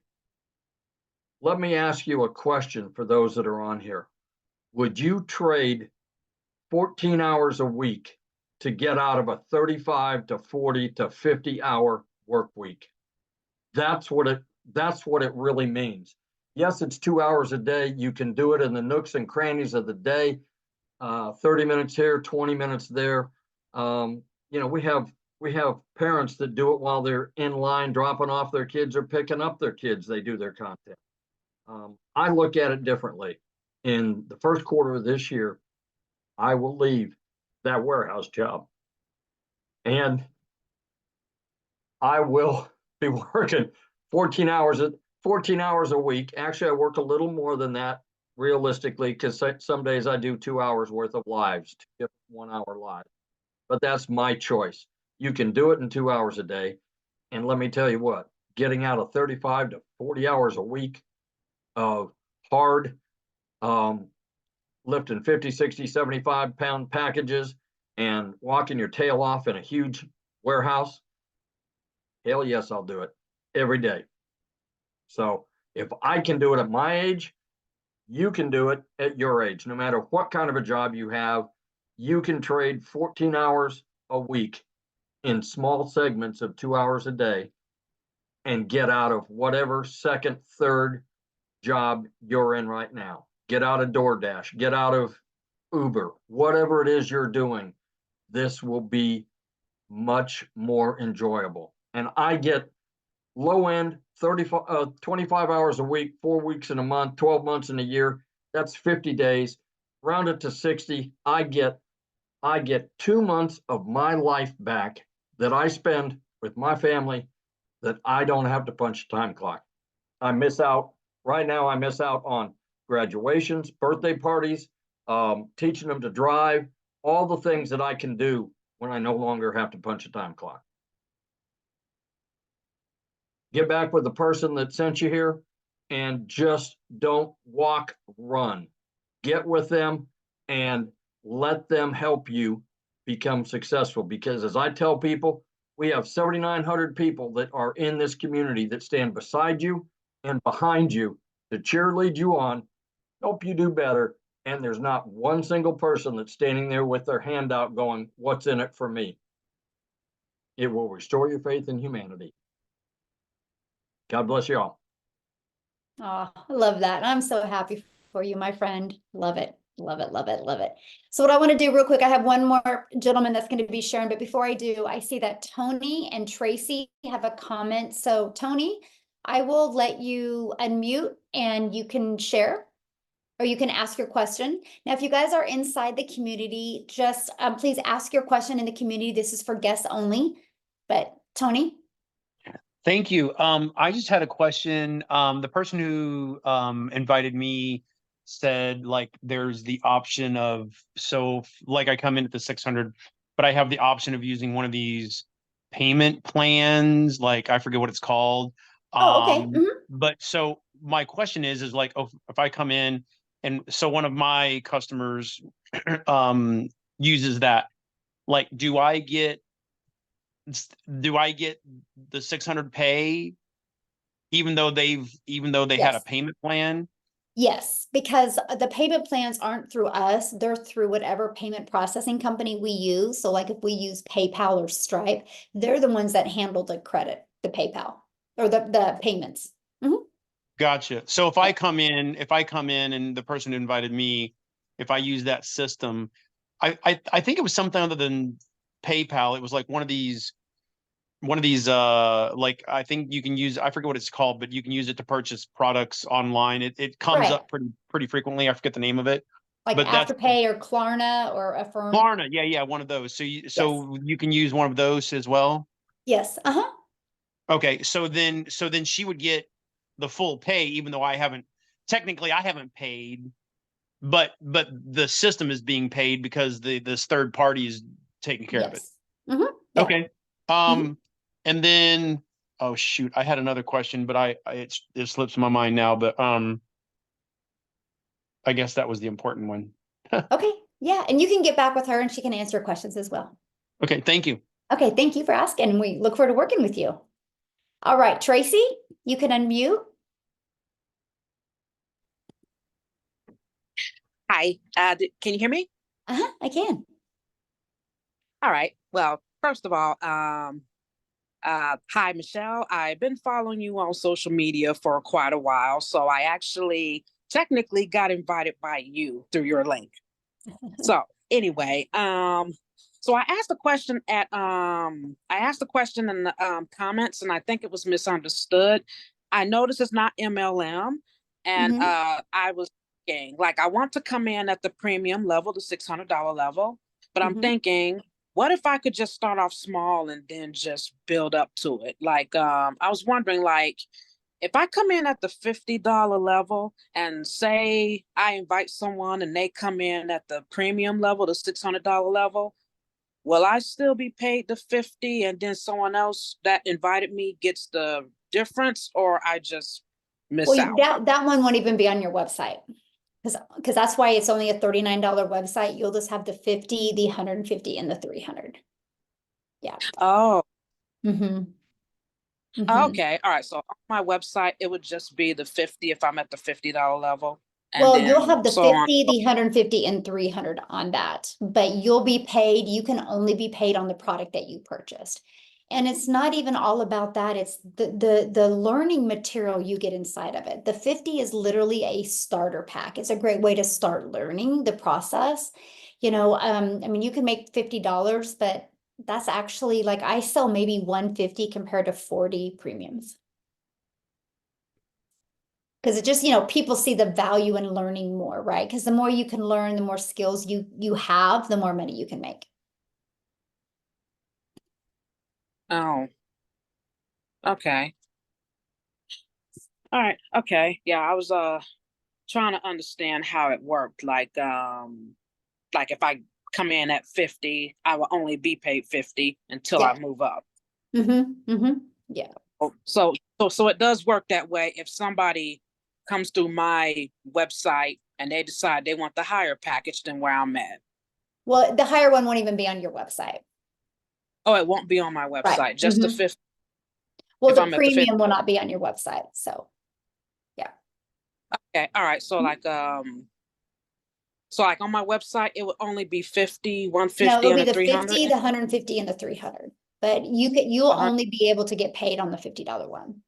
Let me ask you a question for those that are on here. Would you trade 14 hours a week to get out of a 35 to 40 to 50-hour work week? That's what it really means. Yes, it's 2 hours a day. You can do it in the nooks and crannies of the day. 30 minutes here, 20 minutes there. We have parents that do it while they're in line dropping off their kids or picking up their kids. They do their content. I look at it differently. In the first quarter of this year, I will leave that warehouse job, and I will be working 14 hours a week. Actually, I work a little more than that realistically, because some days I do 2 hours worth of lives to get 1 hour live. But that's my choice. You can do it in 2 hours a day. And let me tell you what, getting out of 35 to 40 hours a week of hard, lifting 50, 60, 75-pound packages and walking your tail off in a huge warehouse, hell yes, I'll do it every day. So if I can do it at my age, you can do it at your age. No matter what kind of a job you have, you can trade 14 hours a week in small segments of 2 hours a day and get out of whatever second, third job you're in right now. Get out of DoorDash, get out of Uber, whatever it is you're doing. This will be much more enjoyable. And I get low end 25 hours a week, 4 weeks in a month, 12 months in a year. That's 50 days. Round it to 60. I get 2 months of my life back that I spend with my family that I don't have to punch a time clock. I miss out right now. I miss out on graduations, birthday parties, teaching them to drive, all the things that I can do when I no longer have to punch a time clock. Get back with the person that sent you here and just don't walk, run. Get with them and let them help you become successful. Because as I tell people, we have 7,900 people that are in this community that stand beside you and behind you to cheerlead you on, help you do better. And there's not one single person that's standing there with their hand out going, what's in it for me? It will restore your faith in humanity. God bless you all. Oh, I love that. I'm so happy for you, my friend. Love it. Love it, love it, love it. So what I want to do real quick, I have one more gentleman that's going to be sharing, but before I do, I see that Tony and Tracy have a comment. So Tony, I will let you unmute and you can share or you can ask your question. Now, if you guys are inside the community, just please ask your question in the community. This is for guests only, but Tony. Thank you. I just had a question. The person who invited me said like there's the option of, so like I come in at the 600, but I have the option of using one of these payment plans, like I forget what it's called. Oh, okay. But so my question is like, oh, if I come in and so one of my customers uses that, like, do I get the 600 pay even though they had a Yes. payment plan? Yes, because the payment plans aren't through us, they're through whatever payment processing company we use. So like if we use PayPal or Stripe, they're the ones that handle the credit, the PayPal or the payments. Gotcha. So if I come in and the person who invited me, if I use that system, I think it was something other than PayPal. It was like one of these like I think you can use, I forget what it's called, but you can use it to purchase products online. It comes Right. up pretty frequently. I forget the name of it. Like But that's Afterpay or Klarna or Affirm. Klarna. Yeah, one of those. So you can use one of those as well. Yes. Okay, so then she would get the full pay, even though I haven't paid, but the system is being paid because this third party is taking care of it. Yeah. Okay. And then, oh shoot, I had another question, but it slips my mind now. But I guess that was the important one. Okay. Yeah, and you can get back with her and she can answer questions as well. Okay, thank you. Okay, thank you for asking. And we look forward to working with you. All right, Tracy, you can unmute. Hi, can you hear me? I can. All right. Well, first of all, hi, Michelle. I've been following you on social media for quite a while, so I actually technically got invited by you through your link. So anyway, so I asked a question in the comments, and I think it was misunderstood. I noticed it's not MLM, and I was thinking, like, I want to come in at the premium level, the $600 level, but I'm thinking, what if I could just start off small and then just build up to it? Like, I was wondering, like, if I come in at the $50 level and say I invite someone and they come in at the premium level, the $600 level, will I still be paid the $50 and then someone else that invited me gets the difference, or I just miss out? That one won't even be on your website. Because that's why it's only a $39 website. You'll just have the 50, the 150, and the 300. Yeah. Oh. Okay. All right. So on my website, it would just be the 50 if I'm at the $50 level. Well, you'll have the 50, the 150, and 300 on that, but you'll be paid. You can only be paid on the product that you purchased. And it's not even all about that. It's the learning material you get inside of it. The 50 is literally a starter pack. It's a great way to start learning the process. You know, I mean, you can make $50, but that's actually like I sell maybe 150 compared to 40 premiums. Because it just, you know, people see the value in learning more, right? Because the more you can learn, the more skills you have, the more money you can make. Oh, okay. All right. Okay. Yeah, I was trying to understand how it worked. Like if I come in at 50, I will only be paid 50 until Yeah. I move up. Yeah. So it does work that way. If somebody comes through my website and they decide they want the higher package than where I'm at. Well, the higher one won't even be on your website. Oh, it won't be on my website, Right. just the 50. Well, if the I'm at the 50. premium will not be on your website. So, yeah. Okay. All right. So like on my website, it would only be 50, No, 150, it'll be and a the 300. 50, the 150, and the 300. But you'll 100. only be able to get paid on the $50 one.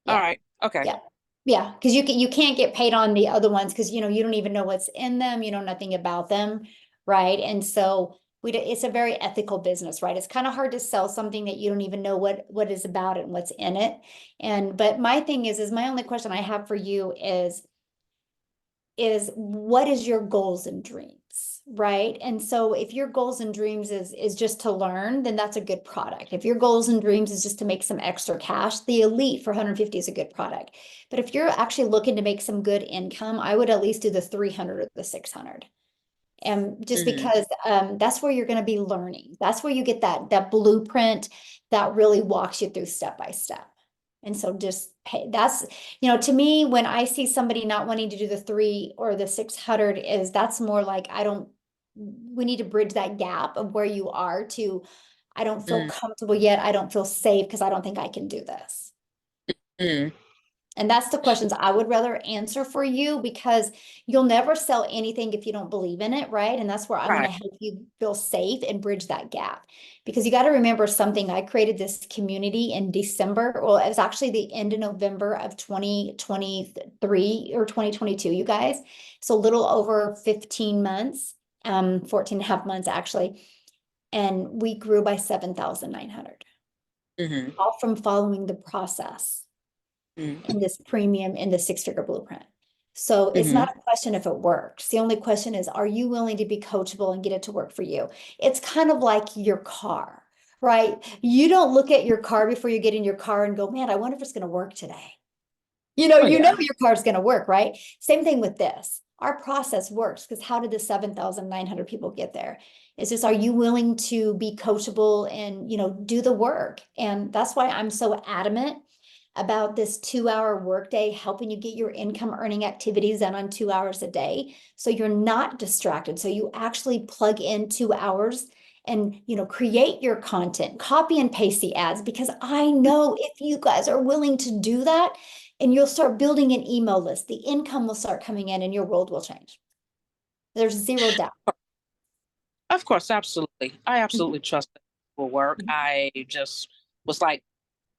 All Yeah. right. Okay. Yeah. Yeah. Because you can't get paid on the other ones because you don't even know what's in them. You know nothing about them. Right. And so it's a very ethical business, right? It's kind of hard to sell something that you don't even know what is about it and what's in it. But my thing is my only question I have for you is what is your goals and dreams, right? And so if your goals and dreams is just to learn, then that's a good product. If your goals and dreams is just to make some extra cash, the Elite for 150 is a good product. But if you're actually looking to make some good income, I would at least do the 300 or the 600. And just because that's where you're going to be learning. That's where you get that blueprint that really walks you through step by step. And so just pay, that's, to me, when I see somebody not wanting to do the 3 or the 600 that's more like, we need to bridge that gap of where you are to, I don't feel comfortable yet. I don't feel safe because I don't think I can do this. And that's the questions I would rather answer for you because you'll never sell anything if you don't believe in it, right? And that's where I'm going to help you feel safe and bridge that gap. Because you got to remember something, I created this community in December. Well, it was actually the end of November of 2023 or 2022, you guys. So a little over 15 months, 14 and a half months actually. And we grew by 7,900. All from following the process. In this premium in the 6-figure blueprint. So it's not a question if it works. The only question is, are you willing to be coachable and get it to work for you? It's kind of like your car, right? You don't look at your car before you get in your car and go, man, I wonder if it's going to work today. You know your car's going to work, right? Same thing with this. Our process works because how did the 7,900 people get there? It's just, are you willing to be coachable and, do the work? And that's why I'm so adamant about this 2-hour workday, helping you get your income earning activities done on 2 hours a day. So you're not distracted. So you actually plug in 2 hours and, create your content, copy and paste the ads, because I know if you guys are willing to do that and you'll start building an email list, the income will start coming in and your world will change. There's zero doubt. Of course. Absolutely. I absolutely trust that it will work. I just was like,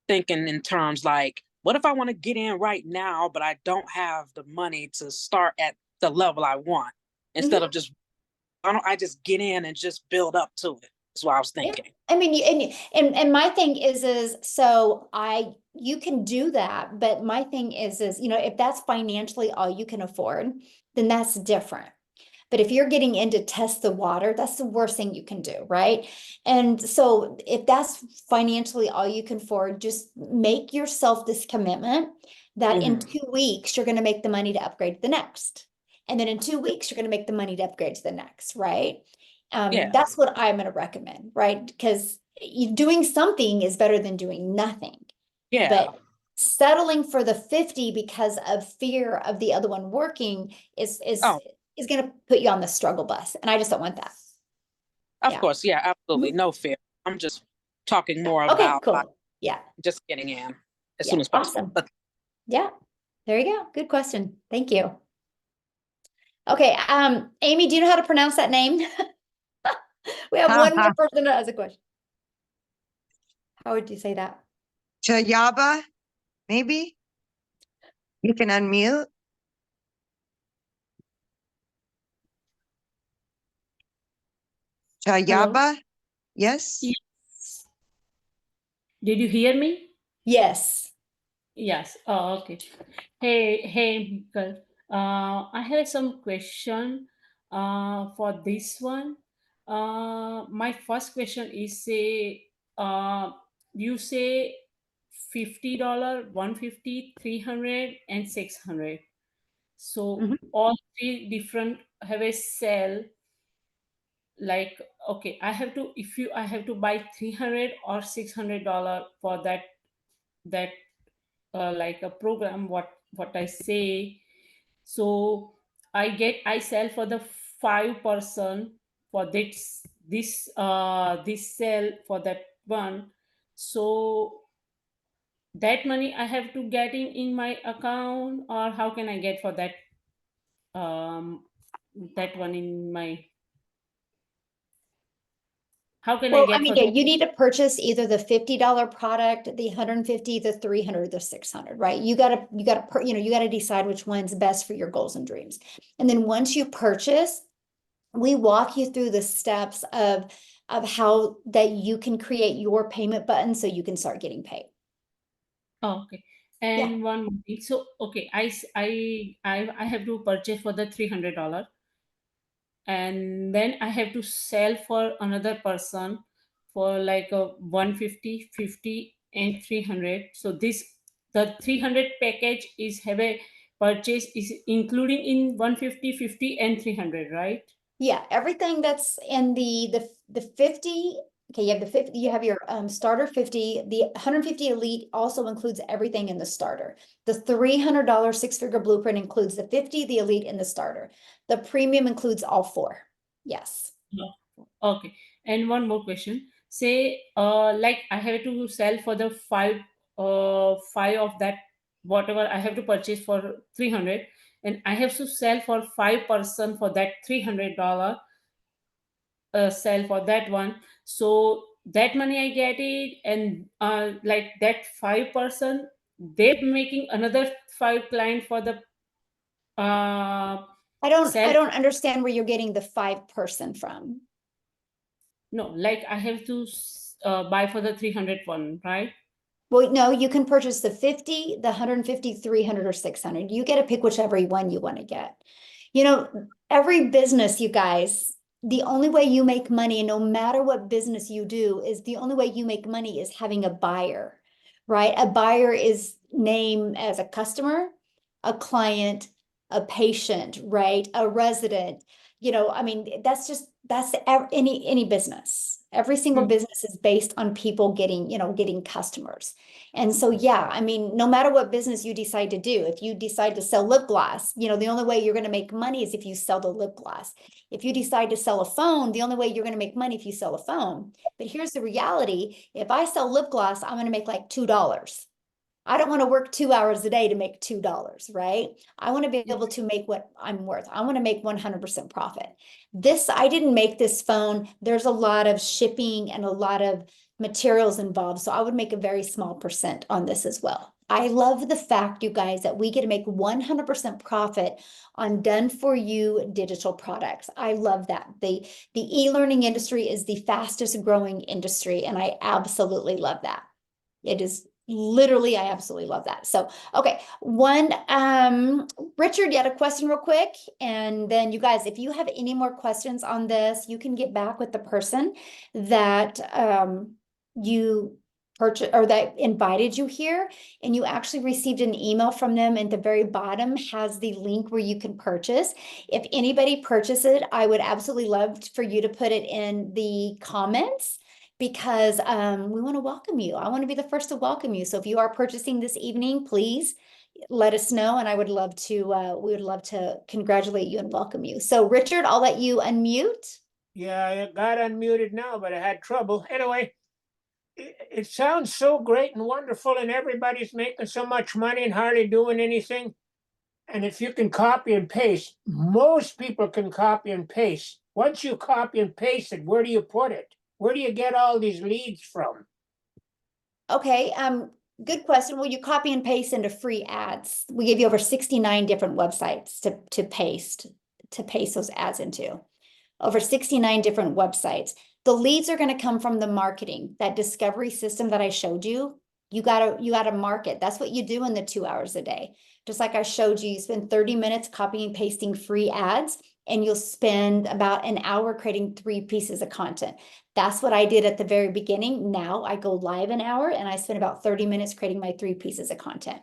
thinking in terms like, what if I want to get in right now, but I don't have the money to start at the level I want? Instead of just, why don't I just get in and just build up to it? That's what I was thinking. Yeah. I mean, and my thing is so you can do that, but my thing is, if that's financially all you can afford, then that's different. But if you're getting in to test the water, that's the worst thing you can do, right? And so if that's financially all you can afford, just make yourself this commitment that in 2 weeks, you're going to make the money to upgrade to the next. And then in 2 weeks, you're going to make the money to upgrade to the next, right? That's what I'm going to recommend, right? Because doing something is better than doing nothing. Yeah. But settling for the 50 because of fear of the other one working is going to put you on the struggle bus. And I just don't want that. Of course. Yeah, absolutely. No fear. I'm just talking more about cool. Just getting in as soon as possible. Awesome. Yeah. There you go. Good question. Thank you. Okay. Amy, do you know how to pronounce that name? We have have one more person that has a question. How would you say that? Chayaba, maybe? You can unmute. Chayaba, yes? Yes. Did you hear me? Yes. Yes. Oh, okay. Hey, Mikkel. I have some question for this one. My first question is say, you say $50, 150, 300, and 600. So Mhm. all three different have a sale. Like, okay, I have to buy 300 or $600 for that like a program, what I say. So I sell for the 5 person for this sell for that one. So that money I have to get in my account, or how can I get for um that one in my, how can I Well, I get mean, for yeah, you need to purchase either the $50 product, the 150, the 300, the 600, right? You gotta, you gotta decide which one's best for your goals and dreams. And then once you purchase, we walk you through the steps of how that you can create your payment button so you can start getting paid. Oh, okay. Yeah. And one more thing. So, okay, I have to purchase for the $300, and then I have to sell for another person for like a 150, 50, and 300. So the 300 package is have a purchase is including in 150, 50, and 300, right? Yeah, everything that's in the 50, okay, you have the 50, you have your starter 50, the 150 elite also includes everything in the starter. The $300 six-figure blueprint includes the 50, the elite, and the starter. The premium includes all four. Yes. No. Okay. And one more question. Say, like I have to sell for the five of that, whatever I have to purchase for 300, and I have to sell for 5 person for that $300 sell for that one. So that money I get it, and like that 5 person, they're making another 5 client for the I sell. don't understand where you're getting the 5 person from. No, like I have to buy for the 300 one, right? Well, no, you can purchase the 50, the 150, 300, or 600. You get to pick whichever one you want to get. You know, every business, you guys, the only way you make money, no matter what business you do, is the only way you make money is having a buyer, right? A buyer is named as a customer, a client, a patient, right? A resident. You know, I mean, that's any business. Every single business is based on people getting customers. And so, yeah, I mean, no matter what business you decide to do, if you decide to sell lip gloss, the only way you're going to make money is if you sell the lip gloss. If you decide to sell a phone, the only way you're going to make money if you sell a phone. But here's the reality. If I sell lip gloss, I'm going to make like $2. I don't want to work 2 hours a day to make $2, right? I want to be able to make what I'm worth. I want to make 100% profit. I didn't make this phone. There's a lot of shipping and a lot of materials involved. So I would make a very small percent on this as well. I love the fact, you guys, that we get to make 100% profit on done for you digital products. I love that. The e-learning industry is the fastest growing industry, and I absolutely love that. It is literally, I absolutely love that. So, okay, Richard, you had a question real quick, and then you guys, if you have any more questions on this, you can get back with the person that you purchased or that invited you here, and you actually received an email from them. At the very bottom has the link where you can purchase. If anybody purchases it, I would absolutely love for you to put it in the comments, because we want to welcome you. I want to be the first to welcome you. So if you are purchasing this evening, please let us know, and I would love to, we would love to congratulate you and welcome you. So Richard, I'll let you unmute. Yeah, I got unmuted now, but I had trouble. Anyway, it sounds so great and wonderful, and everybody's making so much money and hardly doing anything. And if you can copy and paste, most people can copy and paste once you copy and paste it, where do you put it? Where do you get all these leads from? Okay, good question. Well, you copy and paste into free ads. We give you over 69 different websites to paste those ads into. Over 69 different websites. The leads are going to come from the marketing, that discovery system that I showed you. You gotta market. That's what you do in the 2 hours a day. Just like I showed you, you spend 30 minutes copying and pasting free ads, and you'll spend about an hour creating 3 pieces of content. That's what I did at the very beginning. Now I go live an hour and I spend about 30 minutes creating my 3 pieces of content.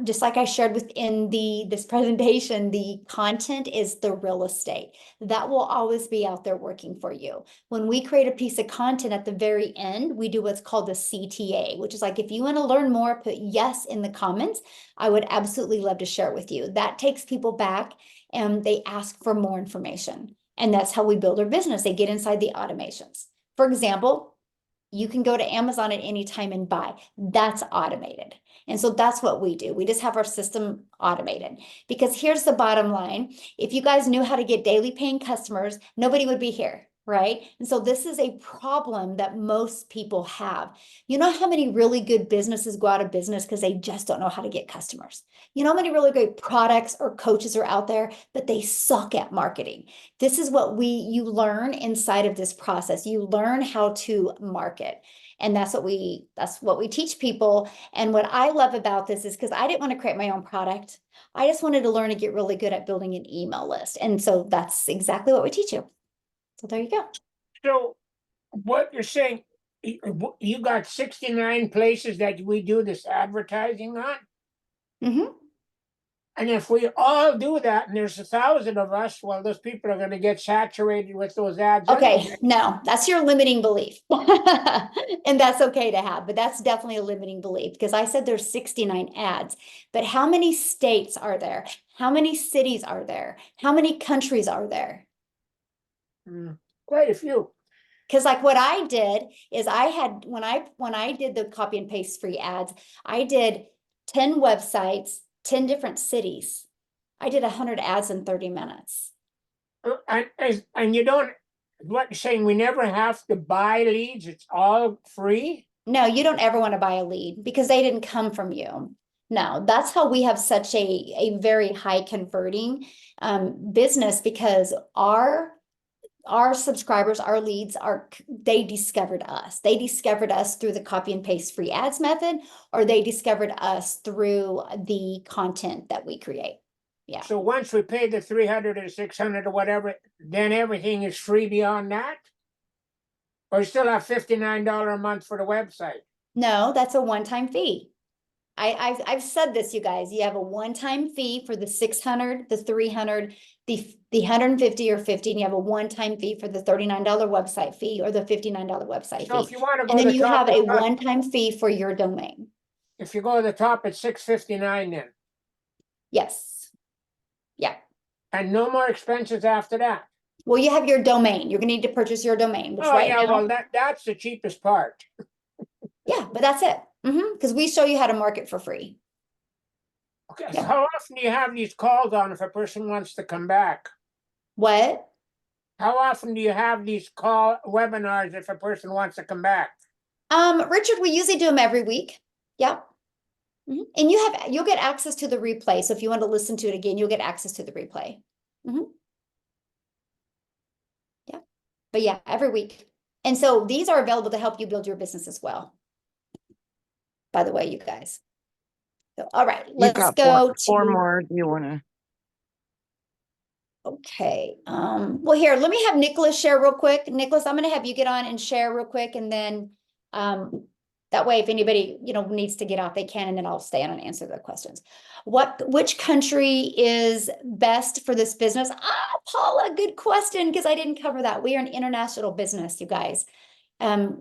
Just like I shared within this presentation, the content is the real estate. That will always be out there working for you. When we create a piece of content at the very end, we do what's called the CTA, which is like, if you want to learn more, put yes in the comments. I would absolutely love to share it with you. That takes people back and they ask for more information. And that's how we build our business. They get inside the automations. For example, you can go to Amazon at any time and buy. That's automated. And so that's what we do. We just have our system automated, because here's the bottom line. If you guys knew how to get daily paying customers, nobody would be here, right? And so this is a problem that most people have. You know how many really good businesses go out of business because they just don't know how to get customers? You know how many really great products or coaches are out there, but they suck at marketing? This is what you learn inside of this process. You learn how to market. And that's what we teach people. And what I love about this is, because I didn't want to create my own product. I just wanted to learn and get really good at building an email list. And so that's exactly what we teach you. So there you go. So what you're saying, you got 69 places that we do this advertising on? Mm-hmm. And if we all do that, and there's 1,000 of us, well, those people are going to get saturated with those ads. Okay, anyway. no, that's your limiting belief. And that's okay to have, but that's definitely a limiting belief, because I said there's 69 ads, but how many states are there? How many cities are there? How many countries are there? Quite a few. Because like what I did is I had, when I did the copy and paste free ads, I did 10 websites, 10 different cities. I did 100 ads in 30 minutes. And you don't, what you're saying, we never have to buy leads, it's all free? No, you don't ever want to buy a lead because they didn't come from you. No, that's how we have such a very high converting business, because our subscribers, our leads, they discovered us. They discovered us through the copy and paste free ads method, or they discovered us through the content that we create. Yeah. So once we pay the 300 or 600 or whatever, then everything is free beyond that? Or you still have $59 a month for the website? No, that's a one-time fee. I've said this, you guys. You have a one-time fee for the 600, the 300, the 150 or 50, and you have a one-time fee for the $39 website fee or the $59 website So fee. if you want to go And to then the you top, have a one-time fee for your domain. if you go to the top, it's $659 then. Yes. Yeah. And no more expenses after that. Well, you have your domain. You're gonna need to purchase your domain, which Oh right yeah, now, well that's the cheapest part. yeah, but that's it. Because we show you how to market for free. Okay, Yeah. so how often do you have these calls on if a person wants to come back? What? How often do you have these webinars if a person wants to come back? Richard, we usually do them every week. Yep. And you'll get access to the replay. So if you want to listen to it again, you'll get access to the replay. Yeah. But yeah, every week. And so these are available to help you build your business as well. By the way, you guys. So, all right, let's go four more. Do you want to? Okay. Well, here, let me have Nicholas share real quick. Nicholas, I'm going to have you get on and share real quick, and then that way, if anybody needs to get off, they can, and then I'll stay on and answer their questions. Which country is best for this business? Paula, good question, because I didn't cover that. We are an international business, you guys.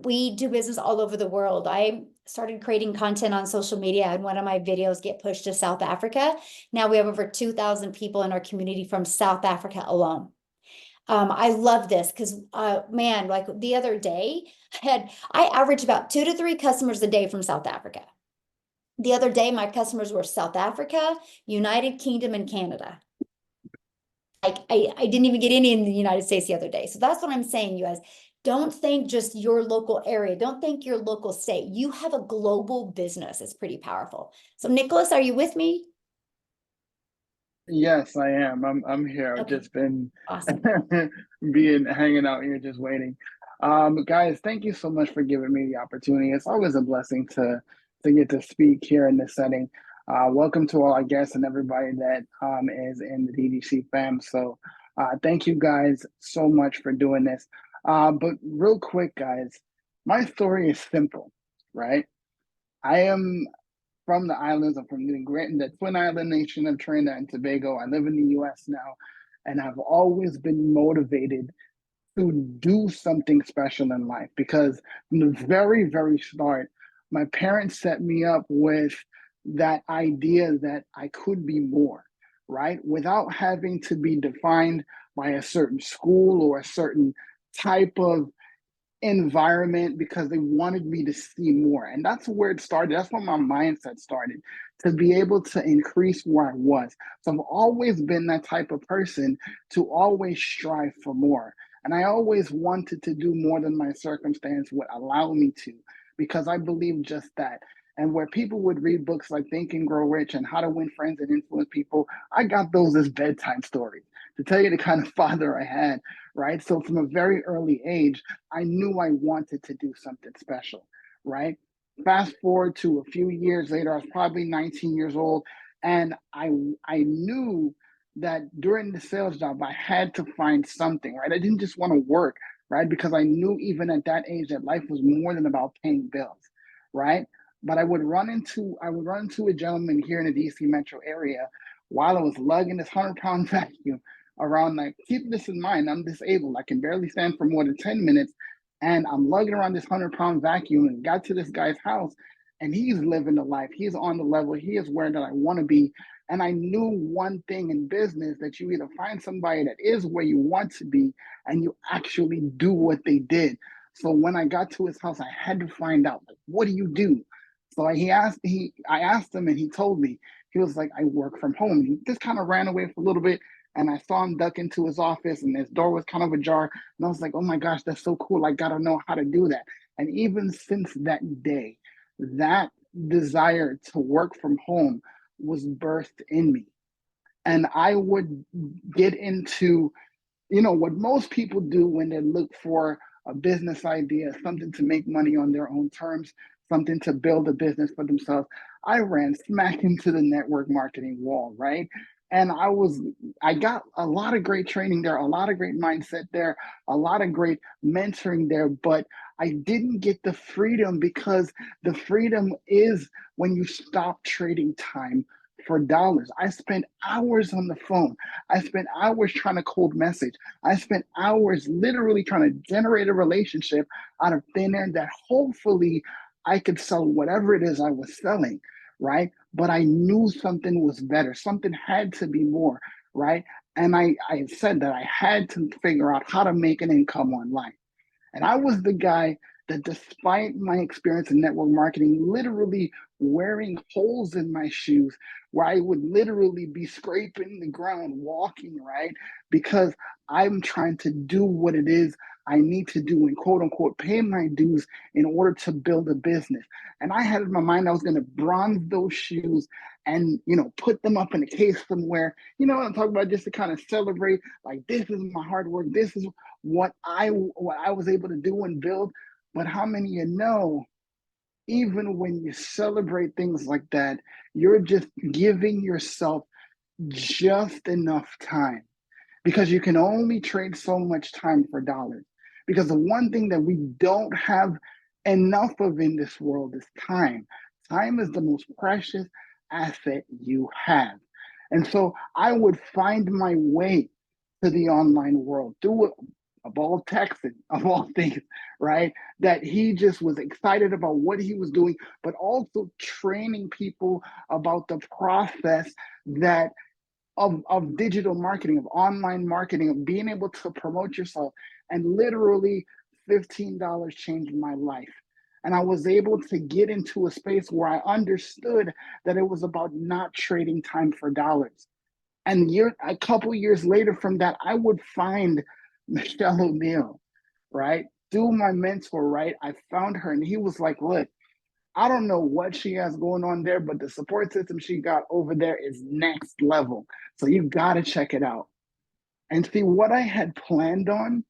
We do business all over the world. I started creating content on social media, and one of my videos get pushed to South Africa. Now we have over 2,000 people in our community from South Africa alone. I love this because, man, like the other day, I averaged about 2 to 3 customers a day from South Africa. The other day, my customers were South Africa, United Kingdom, and Canada. I didn't even get any in the United States the other day. So that's what I'm saying, you guys. Don't think just your local area. Don't think your local state. You have a global business. It's pretty powerful. So Nicholas, are you with me? Yes, I am. I'm here. I've Okay, just been awesome. hanging out here just waiting. Guys, thank you so much for giving me the opportunity. It's always a blessing to get to speak here in this setting. Welcome to all our guests and everybody that is in the DDC fam. So thank you guys so much for doing this. But real quick, guys, my story is simple, right? I am from the islands. I'm from the Twin Island nation of Trinidad and Tobago. I live in the US now, and I've always been motivated to do something special in life because from the very, very start, my parents set me up with that idea that I could be more, right? Without having to be defined by a certain school or a certain type of environment because they wanted me to see more. And that's where it started. That's where my mindset started to be able to increase where I was. So I've always been that type of person to always strive for more. And I always wanted to do more than my circumstance would allow me to, because I believe just that. And where people would read books like Think and Grow Rich and How to Win Friends and Influence People, I got those as bedtime stories to tell you the kind of father I had, right? So from a very early age, I knew I wanted to do something special, right? Fast forward to a few years later, I was probably 19 years old, and I knew that during the sales job, I had to find something, right? I didn't just want to work, right? Because I knew even at that age that life was more than about paying bills, right? But I would run into a gentleman here in the DC metro area while I was lugging this 100-pound vacuum around. Like, keep this in mind, I'm disabled. I can barely stand for more than 10 minutes. And I'm lugging around this 100-pound vacuum and got to this guy's house, and he's living the life. He's on the level. He is where that I want to be. And I knew one thing in business, that you either find somebody that is where you want to be and you actually do what they did. So when I got to his house, I had to find out, like, what do you do? So I asked him, and he told me. He was like, I work from home. He just kind of ran away for a little bit, and I saw him duck into his office, and his door was kind of ajar. And I was like, oh my gosh, that's so cool. I got to know how to do that. And even since that day, that desire to work from home was birthed in me. And I would get into, what most people do when they look for a business idea, something to make money on their own terms, something to build a business for themselves. I ran smack into the network marketing wall, right? And I got a lot of great training there, a lot of great mindset there, a lot of great mentoring there, but I didn't get the freedom, because the freedom is when you stop trading time for dollars. I spent hours on the phone. I spent hours trying to cold message. I spent hours literally trying to generate a relationship out of thin air that hopefully I could sell whatever it is I was selling, right? But I knew something was better. Something had to be more, right? And I said that I had to figure out how to make an income online. And I was the guy that, despite my experience in network marketing, literally wearing holes in my shoes, where I would literally be scraping the ground, walking, right? Because I'm trying to do what it is I need to do and, quote unquote, pay my dues in order to build a business. And I had in my mind I was going to bronze those shoes and, put them up in a case somewhere, I'm talking about, just to kind of celebrate, like, this is my hard work. This is what I was able to do and build. But how many even when you celebrate things like that, you're just giving yourself just enough time, because you can only trade so much time for dollars. Because the one thing that we don't have enough of in this world is time. Time is the most precious asset you have. And so I would find my way to the online world through a ball texting, of all things, right? That he just was excited about what he was doing, but also training people about the process that of digital marketing, of online marketing, of being able to promote yourself. And literally $15 changed my life. And I was able to get into a space where I understood that it was about not trading time for dollars. And a couple years later from that, I would find Michelle O'Neill, right? Through my mentor, right? I found her and he was like, look, I don't know what she has going on there, but the support system she got over there is next level. So you got to check it out. And see, what I had planned on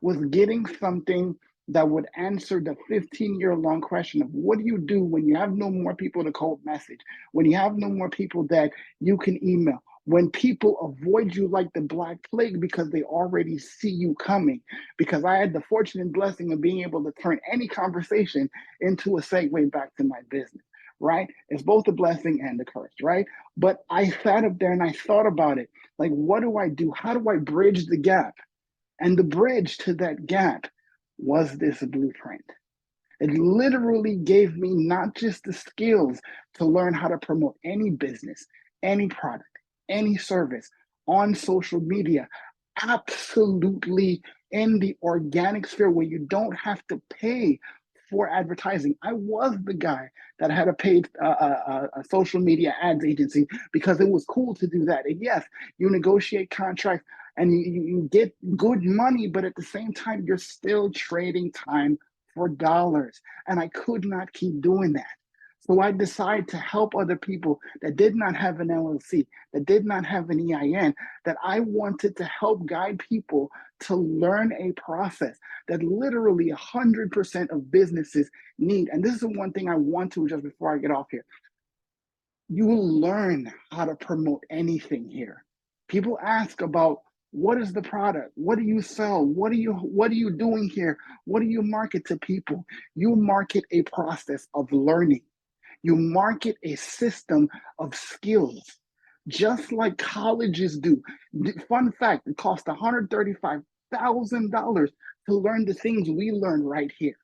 was getting something that would answer the 15-year-long question of what do you do when you have no more people to cold message, when you have no more people that you can email, when people avoid you like the Black Plague because they already see you coming. Because I had the fortunate blessing of being able to turn any conversation into a segue back to my business, right? It's both a blessing and a curse, right? But I sat up there and I thought about it. Like, what do I do? How do I bridge the gap? And the bridge to that gap was this blueprint. It literally gave me not just the skills to learn how to promote any business, any product, any service on social media, absolutely in the organic sphere where you don't have to pay for advertising. I was the guy that had a paid a social media ads agency because it was cool to do that. And yes, you negotiate contracts and you get good money, but at the same time, you're still trading time for dollars. And I could not keep doing that. So I decided to help other people that did not have an LLC, that did not have an EIN, that I wanted to help guide people to learn a process that literally 100% of businesses need. And this is the one thing I want to, just before I get off here. You will learn how to promote anything here. People ask about, what is the product? What do you sell? What are you doing here? What do you market to people? You market a process of learning. You market a system of skills, just like colleges do. Fun fact, it costs $135,000 to learn the things we learn right here,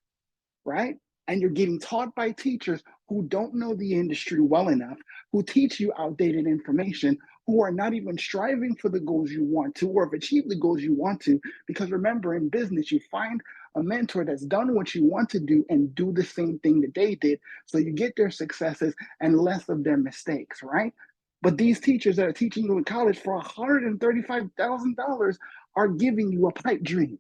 right? And you're getting taught by teachers who don't know the industry well enough, who teach you outdated information, who are not even striving for the goals you want to, or have achieved the goals you want to. Because remember, in business, you find a mentor that's done what you want to do and do the same thing that they did. So you get their successes and less of their mistakes, right? But these teachers that are teaching you in college for $135,000 are giving you a pipe dream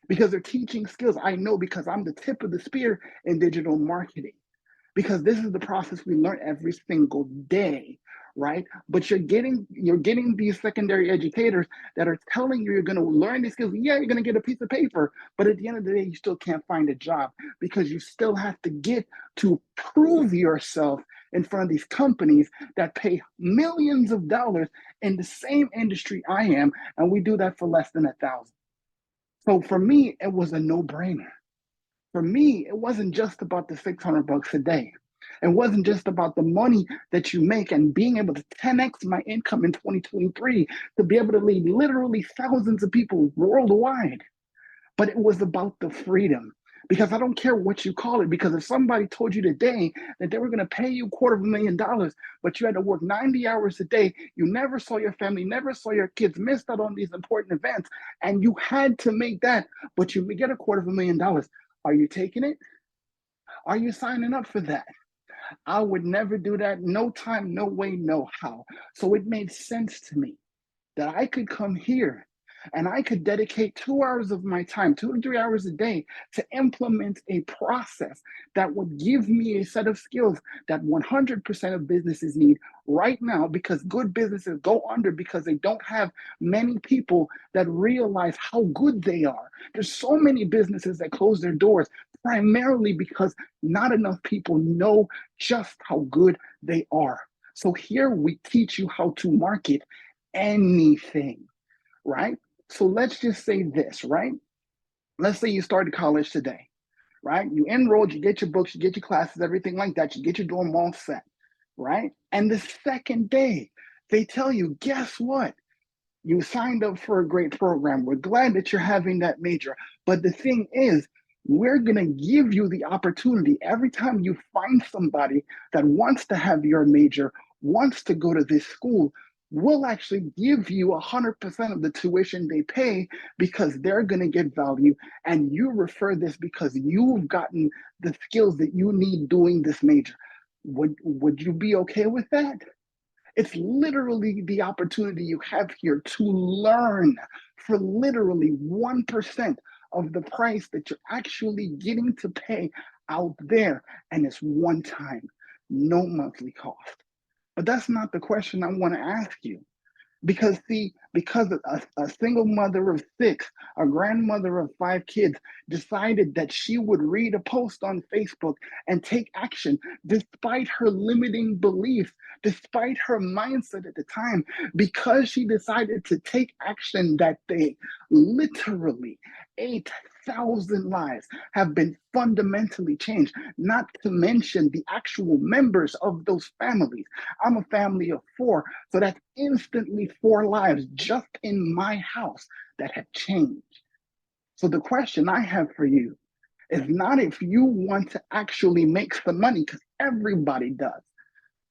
because they're teaching skills. I know because I'm the tip of the spear in digital marketing, because this is the process we learn every single day, right? But you're getting these secondary educators that are telling you you're going to learn these skills. Yeah, you're going to get a piece of paper, but at the end of the day, you still can't find a job because you still have to get to prove yourself in front of these companies that pay millions of dollars in the same industry I am, and we do that for less than $1,000. So for me, it was a no-brainer. For me, it wasn't just about the $600 a day. It wasn't just about the money that you make and being able to 10x my income in 2023 to be able to lead literally thousands of people worldwide. But it was about the freedom. Because I don't care what you call it, because if somebody told you today that they were going to pay you $250,000, but you had to work 90 hours a day, you never saw your family, never saw your kids, missed out on these important events, and you had to make that, but you get $250,000, are you taking it? Are you signing up for that? I would never do that. No time, no way, no how. So it made sense to me that I could come here and I could dedicate 2 hours of my time, 2 to 3 hours a day, to implement a process that would give me a set of skills that 100% of businesses need right now, because good businesses go under because they don't have many people that realize how good they are. There's so many businesses that close their doors primarily because not enough people know just how good they are. So here we teach you how to market anything, right? So let's just say this, right? Let's say you started college today, right? You enrolled, you get your books, you get your classes, everything like that. You get your dorm all set, right? And the second day, they tell you, guess what? You signed up for a great program. We're glad that you're having that major. But the thing is, we're going to give you the opportunity every time you find somebody that wants to have your major, wants to go to this school, we'll actually give you 100% of the tuition they pay because they're going to get value. And you refer this because you've gotten the skills that you need doing this major. Would you be okay with that? It's literally the opportunity you have here to learn for literally 1% of the price that you're actually getting to pay out there. And it's one time, no monthly cost. But that's not the question I want to ask you. Because see, because a single mother of 6, a grandmother of 5 kids decided that she would read a post on Facebook and take action despite her limiting beliefs, despite her mindset at the time, because she decided to take action that day, literally 8,000 lives have been fundamentally changed, not to mention the actual members of those families. I'm a family of 4, so that's instantly 4 lives just in my house that have changed. So the question I have for you is not if you want to actually make some money, because everybody does.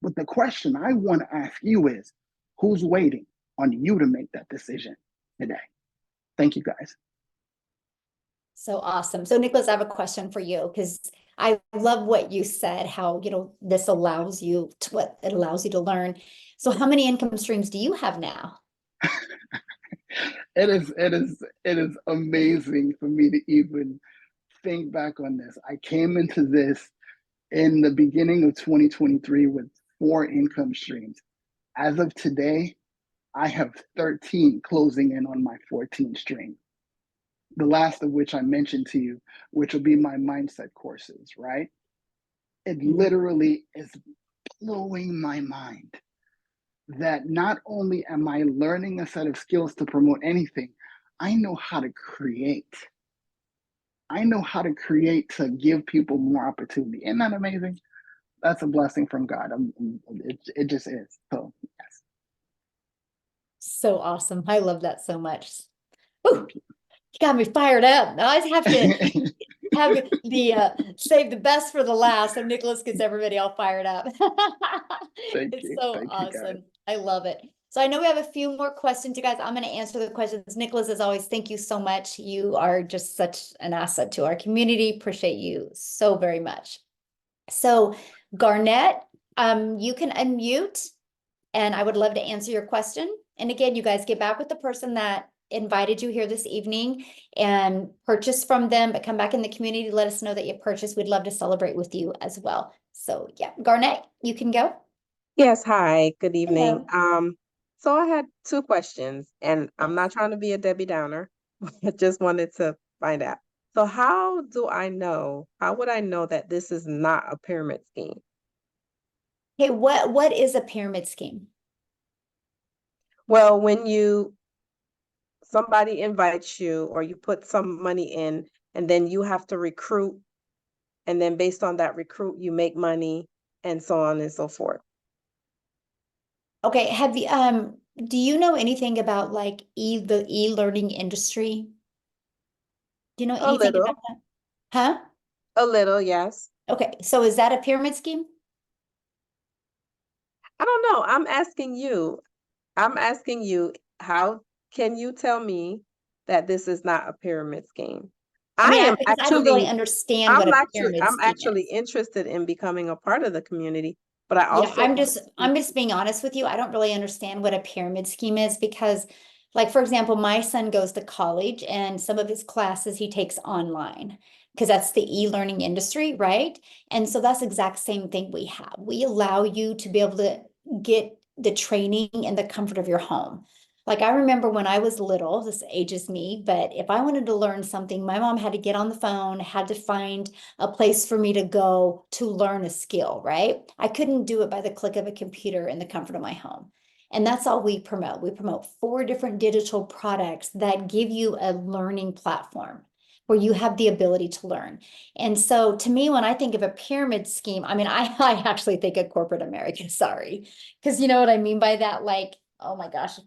But the question I want to ask you is, who's waiting on you to make that decision today? Thank you, guys. So awesome. So Nicholas, I have a question for you, because I love what you said, how, this allows you to, what it allows you to learn. So how many income streams do you have now? It is amazing for me to even think back on this. I came into this in the beginning of 2023 with 4 income streams. As of today, I have 13 closing in on my 14 stream. The last of which I mentioned to you, which will be my mindset courses, right? It literally is blowing my mind that not only am I learning a set of skills to promote anything, I know how to create. I know how to create to give people more opportunity. Isn't that amazing? That's a blessing from God. It just is. So, yes. So awesome. I love that so much. Ooh, you got me fired up. I have to have the save the best for the last, so Nicholas gets everybody all fired up. It's so awesome. I love it. So I know we have a few more questions, you guys. I'm going to answer the questions. Nicholas, as always, thank you so much. You are just such an asset to our community. Appreciate you so very much. So Garnett, you can unmute, and I would love to answer your question. And again, you guys get back with the person that invited you here this evening and purchase from them, but come back in the community, let us know that you purchased. We'd love to celebrate with you as well. So yeah, Garnett, you can go. Yes, hi, good evening. Hello. So I had 2 questions, and I'm not trying to be a Debbie Downer. I just wanted to find out. So how would I know that this is not a pyramid scheme? Okay, what is a pyramid scheme? Well, when somebody invites you or you put some money in and then you have to recruit, and then based on that recruit, you make money and so on and so forth. Okay, have you do you know anything about like the e-learning industry? Do you know A anything little, about that? Huh? a little, yes. Okay, so is that a pyramid scheme? I don't know. I'm asking you, how can you tell me that this is not a pyramid scheme? I mean, I am because I don't really actually, understand what a pyramid I'm scheme actually is. interested in becoming a part of the community, but I Yeah, also I'm just being honest with you. I don't really understand what a pyramid scheme is because, like, for example, my son goes to college and some of his classes he takes online because that's the e-learning industry, right? And so that's the exact same thing we have. We allow you to be able to get the training in the comfort of your home. Like I remember when I was little, this ages me, but if I wanted to learn something, my mom had to get on the phone, had to find a place for me to go to learn a skill, right? I couldn't do it by the click of a computer in the comfort of my home. And that's all we promote. We promote 4 different digital products that give you a learning platform where you have the ability to learn. And so to me, when I think of a pyramid scheme, I mean, I actually think of corporate America, sorry. Because you know what I mean by that? Like, oh my gosh,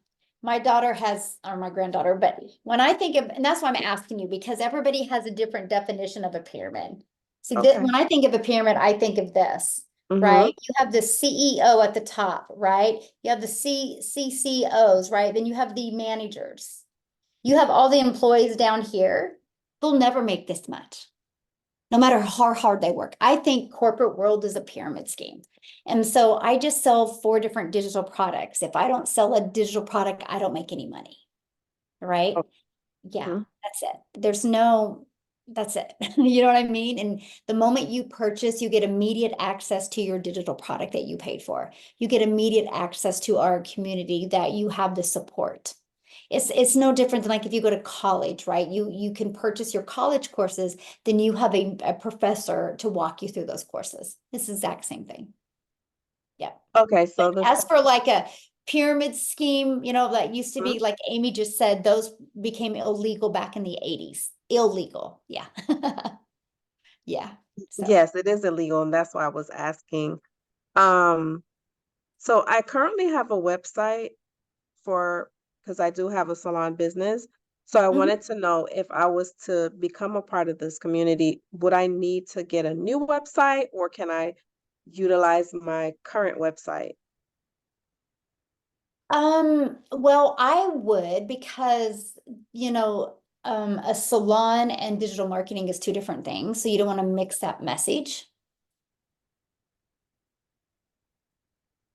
my daughter has, or my granddaughter, but when I think of, and that's why I'm asking you, because everybody has a different definition of a pyramid. See, Okay. when I think of a pyramid, I think of this, right? You have the CEO at the top, right? You have the CCOs, right? Then you have the managers. You have all the employees down here. They'll never make this much. no matter how hard they work. I think corporate world is a pyramid scheme. And so I just sell 4 different digital products. If I don't sell a digital product, I don't make any money. Right? Oh, Yeah, mhm. that's it. That's it. You know what I mean? And the moment you purchase, you get immediate access to your digital product that you paid for. You get immediate access to our community that you have the support. It's no different than like if you go to college, right? You can purchase your college courses, then you have a professor to walk you through those courses. It's the exact same thing. Yeah. Okay, so As for like a pyramid scheme, that used to Mhm. be, like Amy just said, those became illegal back in the 80s. Illegal. Yeah. Yeah. So, Yes, it is illegal, and that's why I was asking. Um, so I currently have a website for, because I do have a salon business. So I mhm. wanted to know if I was to become a part of this community, would I need to get a new website or can I utilize my current website? Well, I would because, a salon and digital marketing is 2 different things. So you don't want to mix that message.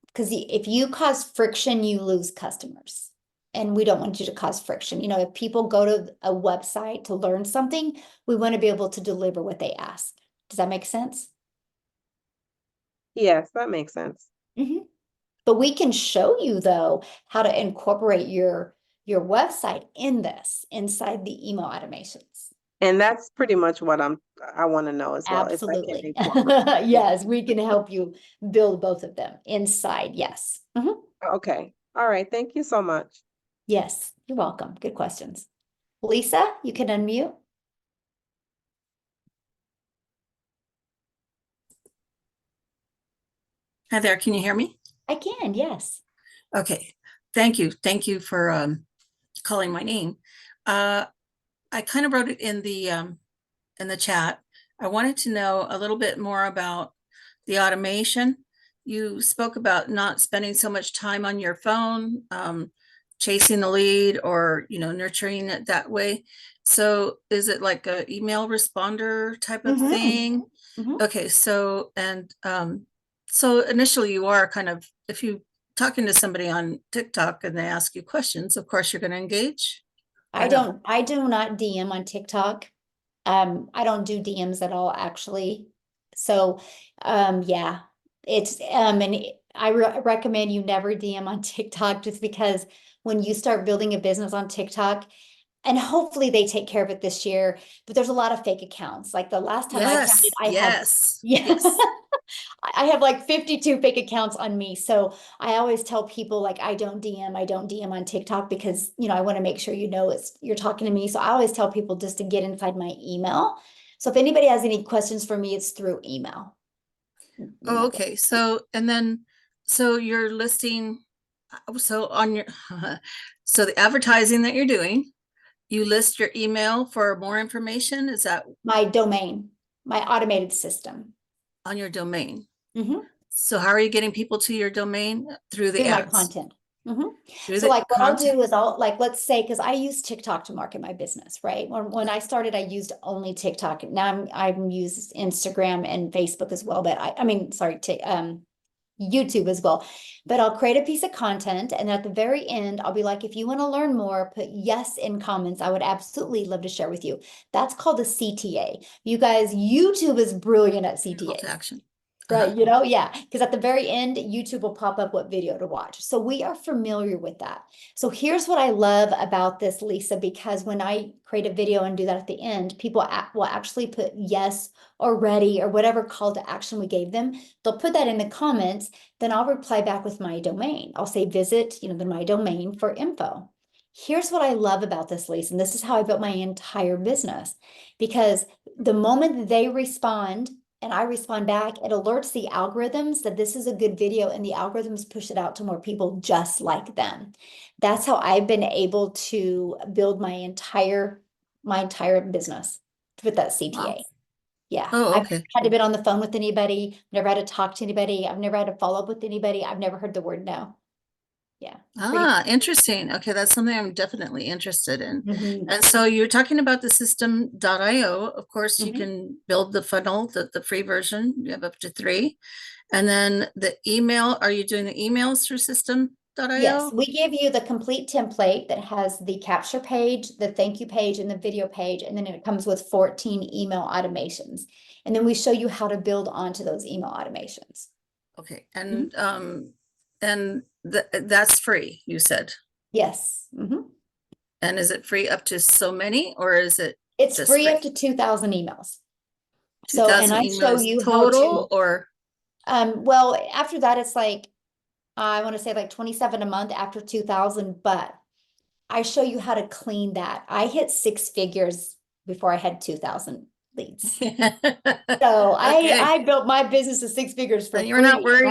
Because if you cause friction, you lose customers. And we don't want you to cause friction. If people go to a website to learn something, we want to be able to deliver what they ask. Does that make sense? Yes, that makes sense. Mhm. But we can show you though how to incorporate your website in this inside the email automations. And that's pretty much what I want to know as well, if I can Absolutely. incorporate. Yeah. Yes, we can help you build both of them inside. Yes. Mhm. Okay. All right. Thank you so much. Yes, you're welcome. Good questions. Lisa, you can unmute. Hi there, can you hear me? I can, yes. Okay, thank you. Thank you for calling my name. I kind of wrote it in the chat. I wanted to know a little bit more about the automation. You spoke about not spending so much time on your phone, chasing the lead or, nurturing it that way. So is it like a email responder type of thing? Mhm. Okay, so, so initially you are kind of, if you talking to somebody on TikTok and they ask you questions, of course you're going to engage. I do not DM on TikTok. I don't do DMs at all, actually. So, yeah, and I recommend you never DM on TikTok just because when you start building a business on TikTok, and hopefully they take care of it this year, but there's a lot of fake accounts. Like the last time I counted, I had, yeah. I have like 52 fake accounts on me. So I always tell people like I don't DM on TikTok because I want to make sure you're talking to me. So I always tell people just to get inside my email. So if anybody has any questions for me, it's through email. Oh, okay. So, and then, so you're listing, so on your, so the advertising that you're doing, you list your email for more information. Is that My domain, my automated system. on your domain? Mhm. So how are you getting people to your domain? Through the Through my ads? content. Mhm. Through So the like what I'll content? do is let's say, because I use TikTok to market my business, right? When I started, I used only TikTok. Now I'm used Instagram and Facebook as well, but I mean, sorry, YouTube as well. But I'll create a piece of content and at the very end, I'll be like, if you want to learn more, put yes in comments. I would absolutely love to share with you. That's called a CTA. You guys, YouTube is brilliant at Call CTA. to action. Right, yeah, because at the very end, YouTube will pop up what video to watch. So we are familiar with that. So here's what I love about this, Lisa, because when I create a video and do that at the end, people will actually put yes or ready or whatever call to action we gave them. They'll put that in the comments, then I'll reply back with my domain. I'll say visit, my domain for info. Here's what I love about this, Lisa, and this is how I built my entire business. Because the moment that they respond, and I respond back, it alerts the algorithms that this is a good video and the algorithms push it out to more people just like them. That's how I've been able to build my entire business with that CTA. Wow. Yeah. Oh, I've okay. never had to been on the phone with anybody, never had to talk to anybody. I've never had to follow up with anybody. I've never heard the word no. Yeah. Ah, interesting. Okay, that's something I'm definitely interested in. Mhm. And so you're talking about the system.io. Of course, you Mhm. can build the funnel, the free version. You have up to 3. And then the email, are you doing the emails through system.io? Yes, we give you the complete template that has the capture page, the thank you page, and the video page, and then it comes with 14 email automations. And then we show you how to build onto those email automations. Okay, and that's free, you said. Yes. Mhm. And is it free up to so many, or is it It's just free up to 2,000 emails. So, 2,000 and I show emails you total, how or to, well, after that, it's like, I want to say like 27 a month after 2,000, but I show you how to clean that. I hit 6 figures before I had 2,000 leads. So Okay. I built my business to 6 figures for And you're not free. worried